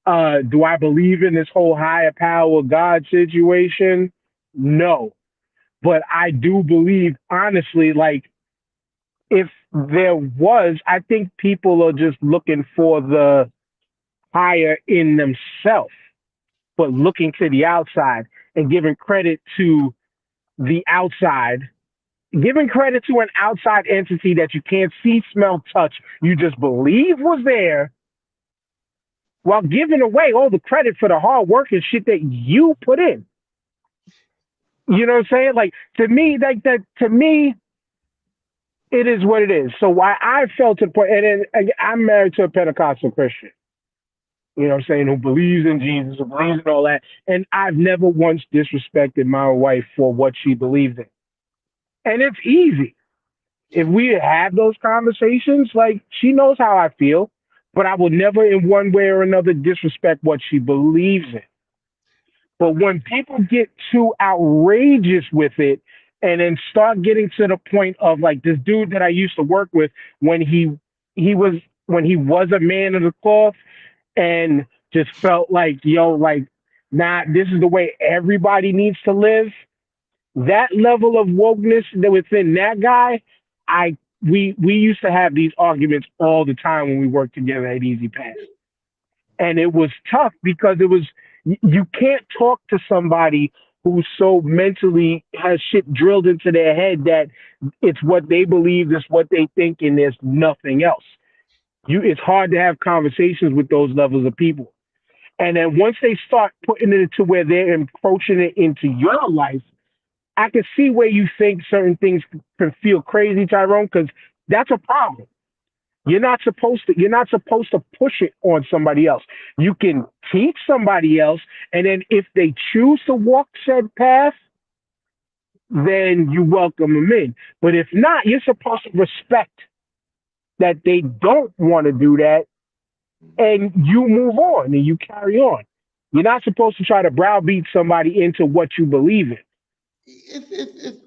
Do I believe in this whole higher power God situation? No. But I do believe, honestly, like if there was, I think people are just looking for the higher in themselves, but looking to the outside and giving credit to the outside, giving credit to an outside entity that you can't see, smell, touch, you just believe was there, while giving away all the credit for the hard work and shit that you put in. You know what I'm saying? Like to me, like that to me, it is what it is. So why I felt to the point, and then I'm married to a Pentecostal Christian. You know what I'm saying? Who believes in Jesus, who believes in all that. And I've never once disrespected my wife for what she believes in. And it's easy. If we have those conversations, like she knows how I feel, but I will never in one way or another disrespect what she believes in. But when people get too outrageous with it and then start getting to the point of like this dude that I used to work with when he was when he was a man of the cloth and just felt like, yo, like, nah, this is the way everybody needs to live. That level of wokeness that within that guy, we used to have these arguments all the time when we worked together at Easy Pass. And it was tough because it was you can't talk to somebody who so mentally has shit drilled into their head that it's what they believe, it's what they think, and there's nothing else. It's hard to have conversations with those levels of people. And then once they start putting it to where they're encroaching it into your life, I can see where you think certain things can feel crazy, Tyrone, because that's a problem. You're not supposed to push it on somebody else. You can teach somebody else, and then if they choose to walk said path, then you welcome them in. But if not, you're supposed to respect that they don't want to do that, and you move on and you carry on. You're not supposed to try to browbeat somebody into what you believe in. It's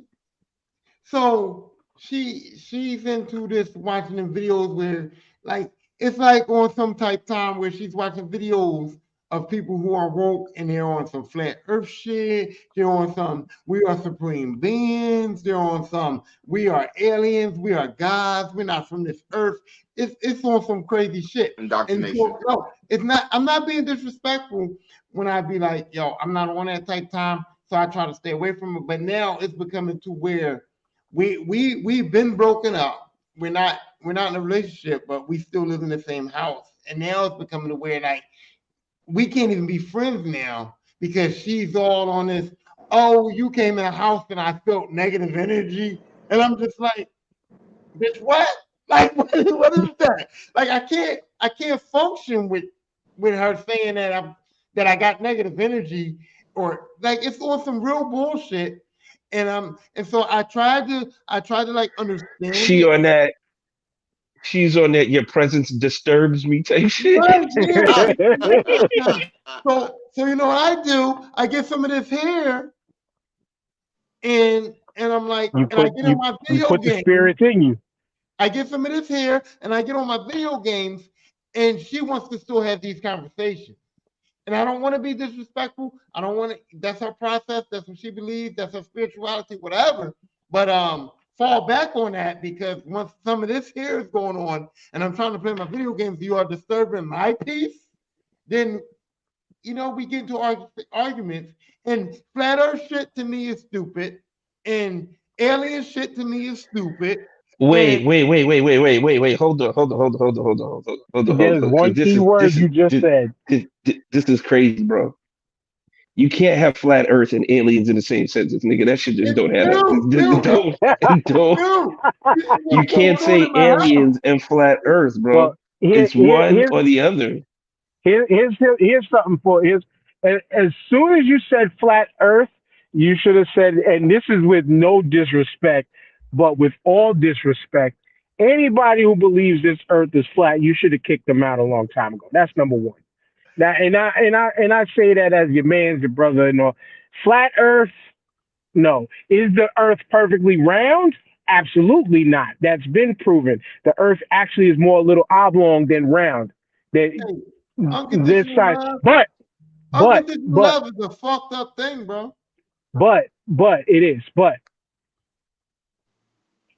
so she's into this watching the videos where like it's like on some type time where she's watching videos of people who are woke and they're on some flat earth shit, they're on some we are supreme beings, they're on some we are aliens, we are gods, we're not from this earth. It's on some crazy shit. And Indoctrination. so no, it's not I'm not being disrespectful when I be like, yo, I'm not on that type time. So I try to stay away from it. But now it's becoming to where we've been broken up. We're not in a relationship, but we still live in the same house. And now it's becoming to where like we can't even be friends now because she's all on this. Oh, you came in a house and I felt negative energy, and I'm just like, bitch, what? Like, what is that? Like, I can't function with her saying that I got negative energy or like it's on some real bullshit. And so I tried to like understand She it. on that she's on that your presence disturbs me type shit. Right, yeah. So you know what I do? I get some of this here, and I'm like, you and I put get on my you video put the game. spirits in you. I get some of this here, and I get on my video games, and she wants to still have these conversations. And I don't want to be disrespectful. I don't want to. That's her process. That's what she believes. That's her spirituality, whatever. But fall back on that because once some of this here is going on, and I'm trying to play my video games, you are disturbing my peace. Then we get into arguments. And flat Earth shit to me is stupid, and alien shit to me is stupid. And Wait. Hold There's on. Because one key word you just said. this is crazy, bro. You can't have flat Earth and aliens in the same sentence, nigga. That shit just it's don't add up. new, Don't. new. You What's can't going on say in my house? aliens and flat Earth, Well, bro. here, It's here, one here's or the other. here's something for here's as soon as you said flat Earth, you should have said, and this is with no disrespect, but with all disrespect, anybody who believes this Earth is flat, you should have kicked them out a long time ago. That's number one. That and I say that as your man, your brother, and all. Flat Earth, no. Is the Earth perfectly round? Absolutely not. That's been proven. The Earth actually is more a little oblong than round. That Hey, this unconditional side, love. but but Unconditional but love is a fucked up thing, bro. but it is. But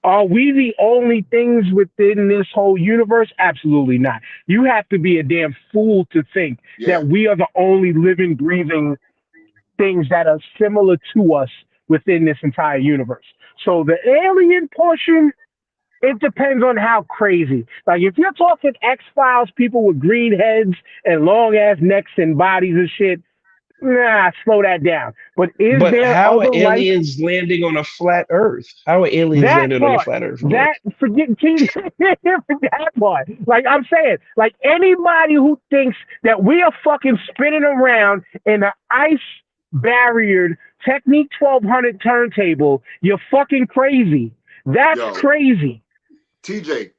are we the only things within this whole universe? Absolutely not. You have to be a damn fool to think Yeah. that we are the only living, breathing things that are similar to us within this entire universe. So the alien portion, it depends on how crazy. Like if you're talking X Files, people with green heads and long ass necks and bodies and shit, nah, slow that down. But is But there how are other life? aliens landing on a flat Earth? How are aliens That landing on a part, flat Earth, bro? that forget that part. Like I'm saying, like anybody who thinks that we are fucking spinning around in an ice barriered Technique 1200 turntable, you're fucking crazy. That's Yo, crazy. TJ,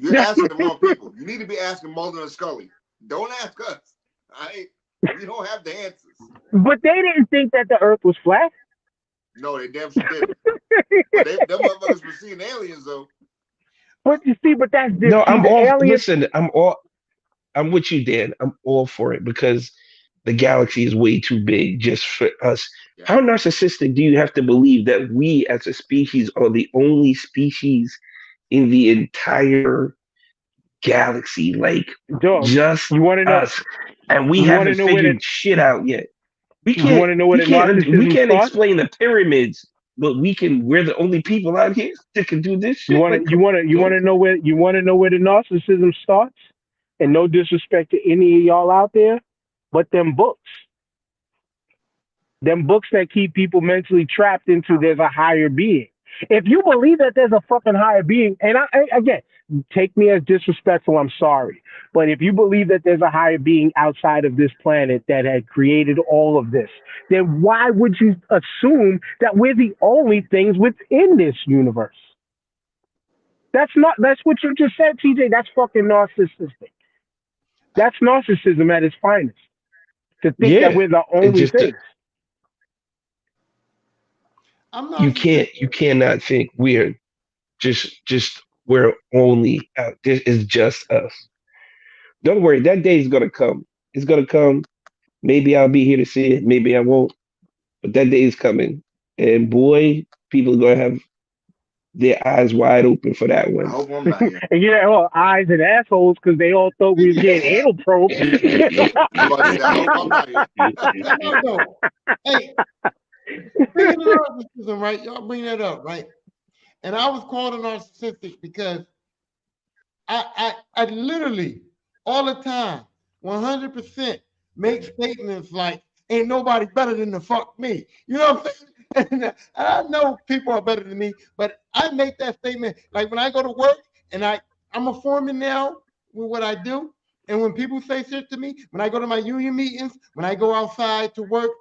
you're asking the wrong people. You need to be asking Mulder and Scully. Don't ask us. All right? We don't have the answers. But they didn't think that the Earth was flat. No, they damn sure didn't. But them motherfuckers were seeing aliens though. But you see, but that's No, different. See, I'm the all aliens. listen, I'm with you, Dan. I'm all for it because the galaxy is way too big just for us. Yeah. How narcissistic do you have to believe that we as a species are the only species in the entire galaxy? Like Dog, just you want to know? us. And we You want to haven't know where the figured shit out yet. We you can't want to know where we the can't we narcissism can't starts? explain the pyramids, but we're the only people out here that can do this You shit. want Like to you want to you want dude. to know where the narcissism starts? And no disrespect to any of y'all out there, but them books that keep people mentally trapped into there's a higher being. If you believe that there's a fucking higher being, and again, take me as disrespectful, I'm sorry. But if you believe that there's a higher being outside of this planet that had created all of this, then why would you assume that we're the only things within this universe? That's what you just said, TJ. That's fucking narcissistic. That's narcissism at its finest. To think that Yeah. we're the It only just things. I'm not. you cannot think we're only out. This is just us. Don't worry, that day is gonna come. It's gonna come. Maybe I'll be here to see it. Maybe I won't. But that day is coming, and boy, people are gonna have their eyes wide open for that I one. hope I'm not here. And yeah, well, eyes and assholes because they all thought we was getting anal probed. I'm about to say, I hope I'm not here. I'm not though. Hey, speaking of narcissism, right? Y'all bring that up, right? And I was called a narcissistic because I literally all the time, 100% make statements like, "Ain't nobody better than the fuck me." You know what I'm saying? And I know people are better than me, but I make that statement like when I go to work and I'm a foreman now with what I do. And when people say shit to me, when I go to my union meetings, when I go outside to work,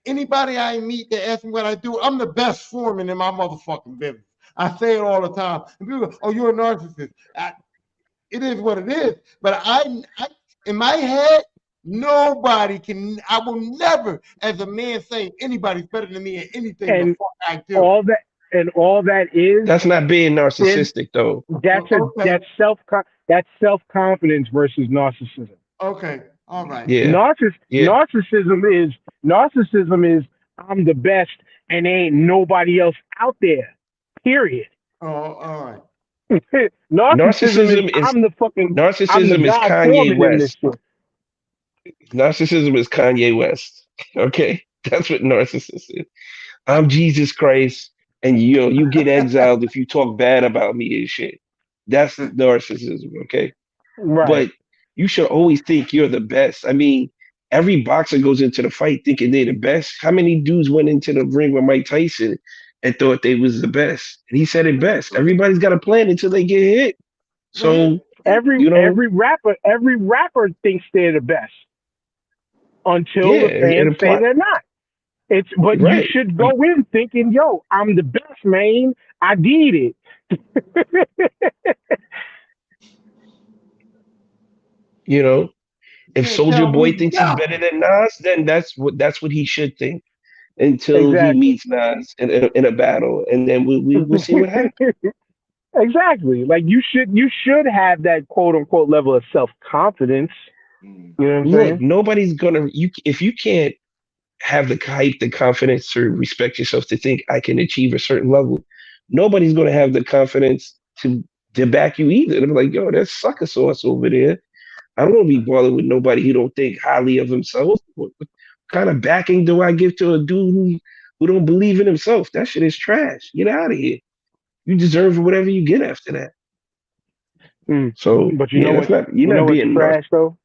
anybody I meet that asks me what I do, I'm the best foreman in my motherfucking business. I say it all the time. And people go, "Oh, you're a narcissist." it is what it is. But I in my head, nobody can. I will never, as a man, say anybody's better than me at anything the And fuck I do. all that all that That's not being is narcissistic though. Okay, that's self confidence versus narcissism. okay, all right. Yeah, yeah. Narcissism is I'm the best and ain't nobody else out there. Period. Oh, all right. Narcissism is Narcissism is I'm the narcissism is God Kanye forming in this West. shit. Narcissism is Kanye West. Okay, that's what narcissist is. I'm Jesus Christ, and you get exiled if you talk bad about me and shit. That's narcissism. Okay, Right. but you should always think you're the best. I mean, every boxer goes into the fight thinking they're the best. How many dudes went into the ring with Mike Tyson and thought they was the best? And he said it best. Everybody's got a plan until they get hit. Well, So, Every you know, every rapper thinks they're the best until yeah, the it fans say apply they're not. It's but you right. should go in thinking, yo, I'm the best, man. I did it. You know, if can't Soldier tell Boy me thinks he's better nothing. than Nas, then that's what he should think until he Exactly. meets Nas in a battle, and then we'll see what happens. Exactly. Like you should have that quote unquote level of self confidence. Mm. You know what I'm Look, saying? nobody's gonna you if you can't have the hype, the confidence to respect yourself to think I can achieve a certain level, nobody's gonna have the confidence to back you either. They're like, yo, that's sucker sauce over there. I don't want to be bothered with nobody who don't think highly of himself. What kind of backing do I give to a dude who don't believe in himself? That shit is trash. Get out of here. You deserve whatever you get after that. Mm. So But yeah, that's not you're you know not what's being narcissistic. trash though?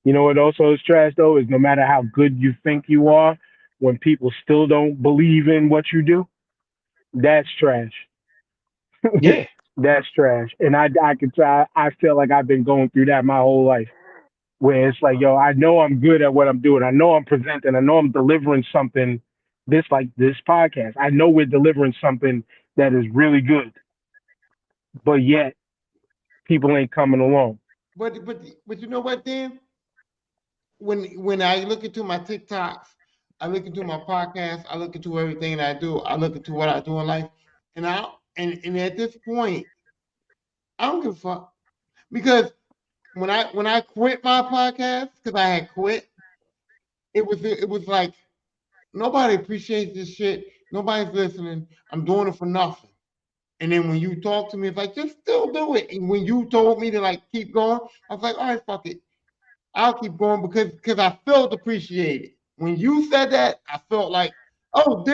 You know what also is trash though is no matter how good you think you are, when people still don't believe in what you do, that's trash. Yeah, That's trash. And I can try. I feel like I've been going through that my whole life, where it's like, yo, I know I'm good at what I'm doing. I know I'm presenting. I know I'm delivering something. This podcast. I know we're delivering something that is really good, but yet people ain't coming along. But you know what, Dan? When I look into my TikToks, I look into my podcast, I look into everything that I do, I look into what I do in life, and at this point, I don't give a fuck because when I quit my podcast because I had quit, it was like nobody appreciates this shit. Nobody's listening. I'm doing it for nothing. And then when you talk to me, it's like just still do it. And when you told me to like keep going, I was like, all right, fuck it. I'll keep going because I felt appreciated. When you said that, I felt like, oh,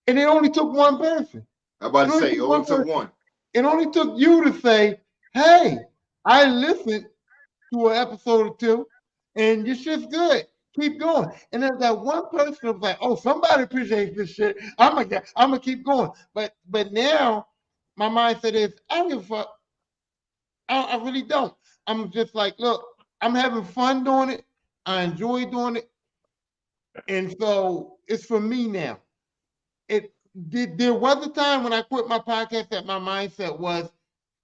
and it only took one person. I'm about It to only say, took it one only took person. one. It only took you to say, hey, I listened to an episode or two, and your shit's good. Keep going. And then that one person was like, oh, somebody appreciates this shit. I'm gonna keep going. But now my mindset is I don't give a fuck. I really don't. I'm just like, look, I'm having fun doing it. I enjoy doing it. And so it's for me now. There was a time when I quit my podcast that my mindset was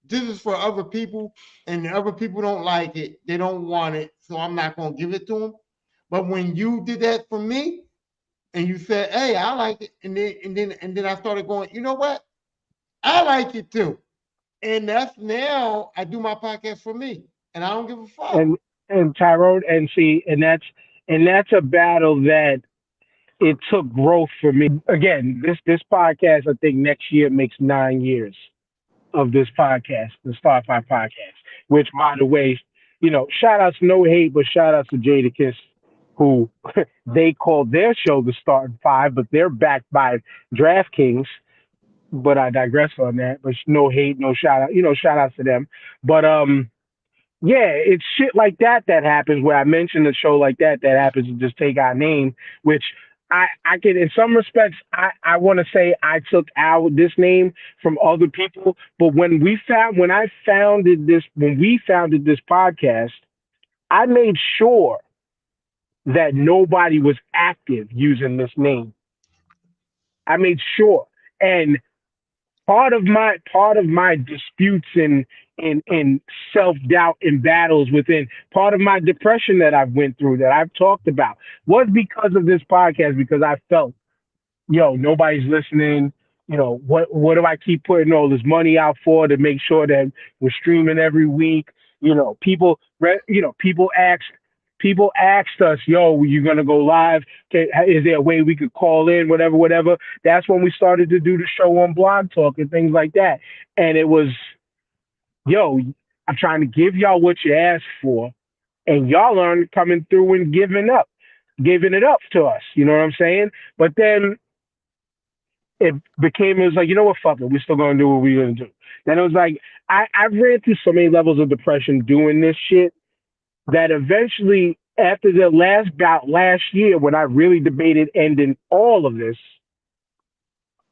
this is for other people, and other people don't like it. They don't want it, so I'm not gonna give it to them. But when you did that for me, and you said, "Hey, I like it," and then I started going, you know what? I like it too, and that's now I do my podcast for me, and I don't give a fuck. And Tyrone, and see, and that's a battle that it took growth for me. Again, this podcast, I think next year makes 9 years of this podcast, the Star Five podcast. Which, by the way, shout outs, no hate, but shout outs to Jadakiss, who they call their show the Start Five, but they're backed by DraftKings. But I digress on that. But no hate, no shout out. Shout outs to them. But yeah, it's shit like that happens where I mention a show like that happens to just take our name, which I can, in some respects, I want to say I took this name from other people, but when we founded this podcast, I made sure that nobody was active using this name. I made sure, and part of my disputes and self doubt and battles within. Part of my depression that I've went through that I've talked about was because of this podcast, because I felt, yo, nobody's listening. You know, what do I keep putting all this money out for to make sure that we're streaming every week? You know, people asked us, yo, you gonna go live? Is there a way we could call in, whatever, whatever? That's when we started to do the show on Blog Talk and things like that. And it was, yo, I'm trying to give y'all what you asked for, and y'all aren't coming through and giving it up to us. You know what I'm saying? But then it was like, you know what, fuck it, we're still gonna do what we're gonna do. Then it was like, I ran through so many levels of depression doing this shit that eventually, after the last bout last year, when I really debated ending all of this,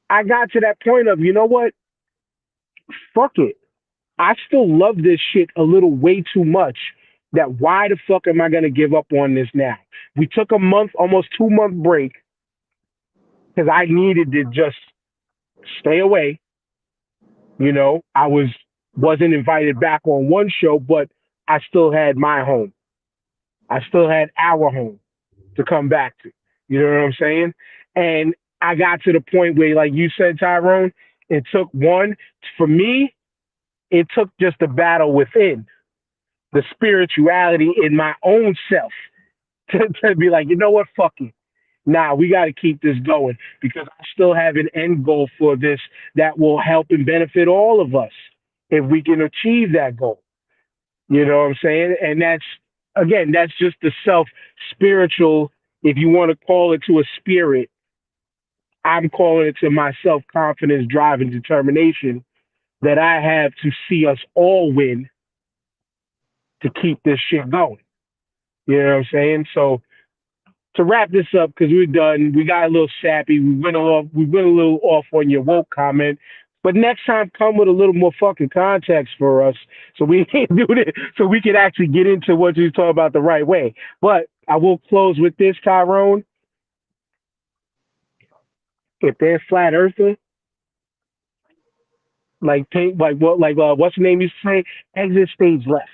I got to that point of, you know what, fuck it. I still love this shit a little way too much. That why the fuck am I gonna give up on this now? We took a month, almost 2 month break because I needed to just stay away. You know, wasn't invited back on one show, but I still had my home. I still had our home to come back to. You know what I'm saying? And I got to the point where, like you said, Tyrone, it took for me, it took just a battle within the spirituality in my own self to be like, you know what, fuck it. Nah, we got to keep this going because I still have an end goal for this that will help and benefit all of us if we can achieve that goal. You know what I'm saying? And that's just the self spiritual, if you want to call it to a spirit, I'm calling it to my self confidence, drive, and determination that I have to see us all win to keep this shit going. You know what I'm saying? So to wrap this up, because we're done, we got a little sappy. We went a little off on your woke comment. But next time, come with a little more fucking context for us, so we can do this, so we can actually get into what you're talking about the right way. But I will close with this, Tyrone. If they're flat earther, what's the name used to say? Exit stage left,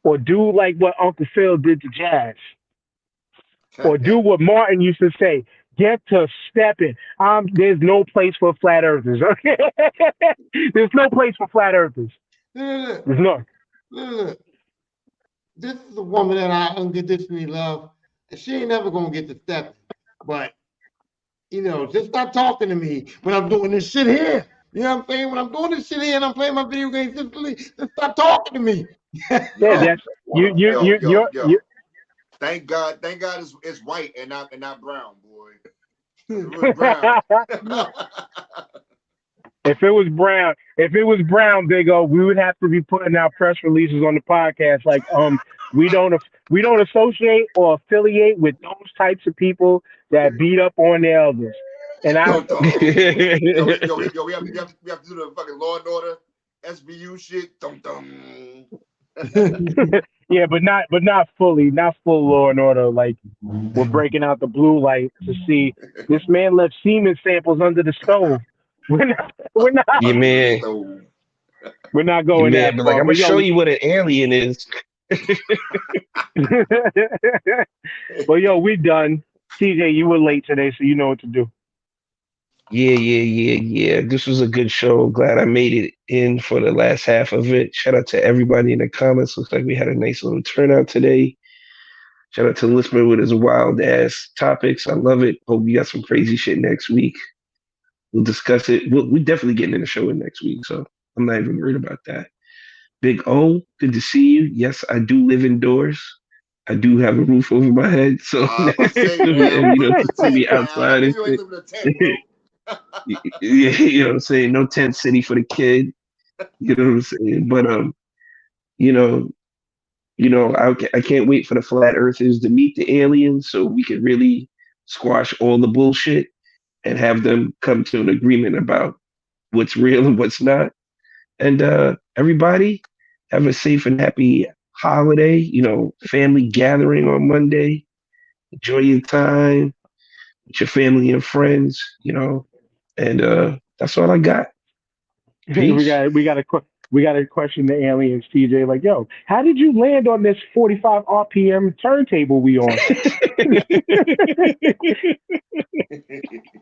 or do like what Uncle Phil did to Jazz, or do what Martin used to say. Get to stepping. There's no place for flat earthers. Okay, there's no place for flat earthers. Look, There's none. look. This is a woman that I unconditionally love, and she ain't never gonna get to step. But just stop talking to me when I'm doing this shit here. You know what I'm saying? When I'm doing this shit here and I'm playing my video games, just stop talking to me. Yeah, that's you. Thank God it's white and not brown, boy. If it was brown. If it was brown, Big O, we would have to be putting out press releases on the podcast like, we don't associate or affiliate with those types of people that beat up on their elders. And I we have to do the fucking Law and Order SBU shit. Dum dum. Yeah, but not fully, not full Law and Order. Like, we're breaking out the blue light to see this man left semen samples under the stove. We're not. Yeah, man. We're not going that but far. like, I'm gonna show you what an alien is. Well, yo, we done. TJ, you were late today, so you know what to do. Yeah. This was a good show. Glad I made it in for the last half of it. Shout out to everybody in the comments. Looks like we had a nice little turnout today. Shout out to Listener with his wild ass topics. I love it. Hope we got some crazy shit next week. We'll discuss it. We definitely getting in the show in next week, so I'm not even worried about that. Big O, good to see you. Yes, I do live indoors. I do have a roof over my head, so see me outside and shit. Yeah, you know what I'm saying? No tent city for the kid. You know what I'm saying? But I can't wait for the flat earthers to meet the aliens so we can really squash all the bullshit and have them come to an agreement about what's real and what's not. And everybody have a safe and happy holiday, family gathering on Monday. Enjoy your time with your family and friends, and that's all I got. Peace. we got a We got to question the aliens, TJ. Like, yo, how did you land on this 45 RPM turntable we on?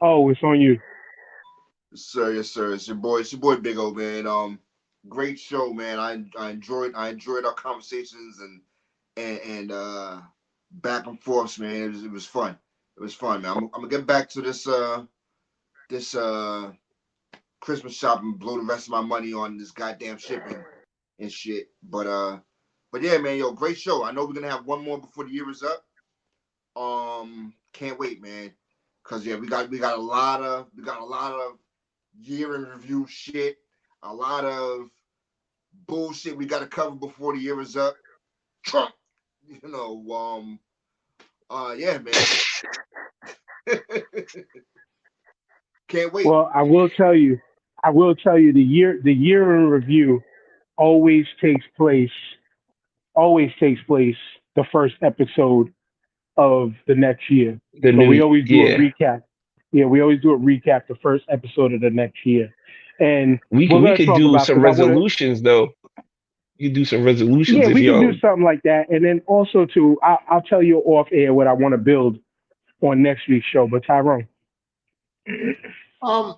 Oh, it's on you. Sir, yes, sir. It's your boy Big O, man. Great show, man. I enjoyed our conversations and back and forth, man. It was fun. It was fun, man. I'm gonna get back to this Christmas shopping, blow the rest of my money on this goddamn shipping and shit. But yeah, man, yo, great show. I know we're gonna have one more before the year is up. Can't wait, man. Cause yeah, we got a lot of year in review shit, a lot of bullshit we gotta cover before the year is up. Trump, you know, yeah, man. Can't wait. Well, I will tell you, the year in review always takes place, the first episode of the next year. The So we new, always do a yeah. recap. Yeah, we always do a recap the first episode of the next year, and We could we're we gonna could talk do about some because I want to. resolutions though. You do some resolutions Yeah, if we can do y'all. something like that, and then also too, I'll tell you off air what I want to build on next week's show. But Tyrone, Um,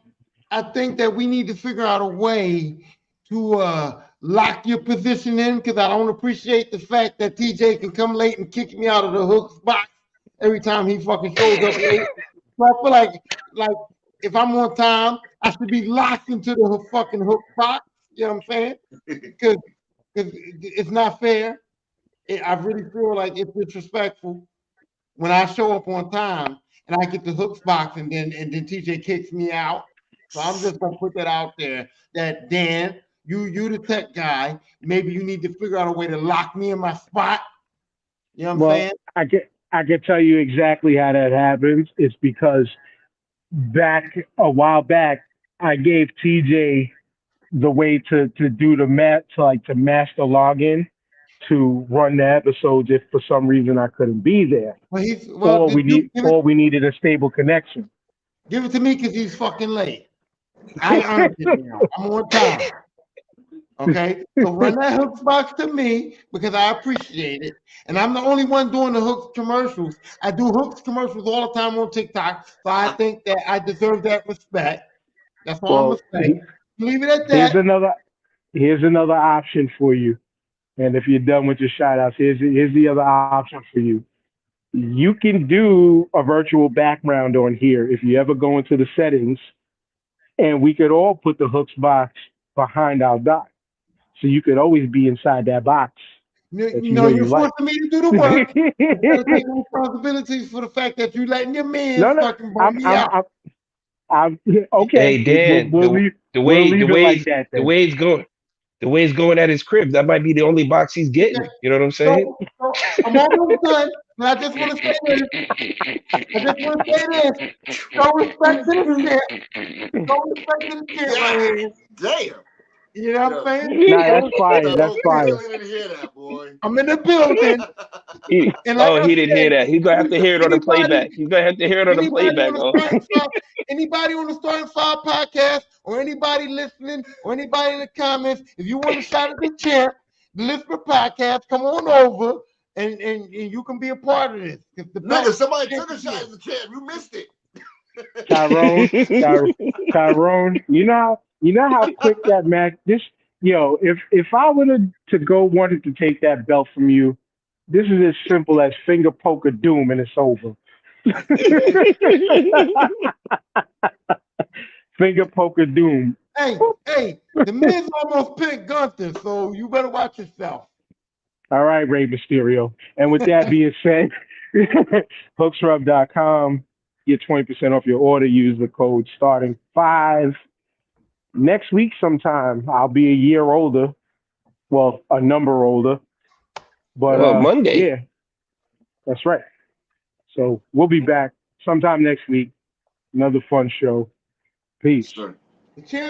I think that we need to figure out a way to lock your position in because I don't appreciate the fact that TJ can come late and kick me out of the hooks box every time he fucking shows up late. So I feel like if I'm on time, I should be locked into the fucking hook box. You know what I'm saying? Because it's not fair. I really feel like it's disrespectful when I show up on time and I get the hooks box and then TJ kicks me out. So I'm just gonna put that out there that Dan, you the tech guy, maybe you need to figure out a way to lock me in my spot. You know what I'm well, saying? I can tell you exactly how that happens. It's because back a while back, I gave TJ the way to do the to master login to run the episodes if for some reason I couldn't be there, Well, or we needed a stable connection. give it to me because he's fucking late. I earned it now. I'm on time. Okay, so run that hooks box to me because I appreciate it, and I'm the only one doing the hooks commercials. I do hooks commercials all the time on TikTok, so I think that I deserve that respect. That's all I'm Well, gonna say. Leave it at here's that. another here's another option for you. And if you're done with your shout outs, here's the other option for you. You can do a virtual background on here if you ever go into the settings, and we could all put the hooks box behind our dock. So you could always be inside that box that you know You're you like. forcing me to do the work. You gotta take responsibilities for the fact that you letting your man No, no, fucking bum I'm, me I'm, out. I'm, I'm okay. Hey Dan, the We'll way the leave it like way that the then. way it's going the way it's going at his crib, that might be the only box he's getting. You know what I'm saying? So I'm almost done, and I just want to say this. I just want to say this. Show respect to the champ. Show respect to the champ right God here. damn. You know what I'm Yo, saying? Nah, Show that's respect fire. to the That's the whole champ. fire. family didn't hear that, boy. I'm in the building, and like Oh, I he didn't hear said, that. He's gonna have to hear it on the anybody playback. He's gonna have to hear it on the Anybody on playback. the Oh. starting five, anybody on the starting five podcast, or anybody listening, or anybody in the comments, if you want to shout at the champ, the listener podcast, come on over and you can be a part of this. Because the Nigga, belt somebody champ took a is shot here. at the champ. You missed it. Tyrone, Tyrone, you know how quick that match. This, if I were to go wanted to take that belt from you, this is as simple as finger poke of doom and it's over. Finger poke of doom. Hey, the Miz almost picked Gunther, so you better watch yourself. All right, Rey Mysterio. And with that being said, hooksrub.com, get 20% off your order. Use the code starting five. Next week sometime, I'll be a year older. Well, a number older. But Oh, Monday. yeah, that's right. So we'll be back sometime next week. Another fun show. Peace. Sure. The champ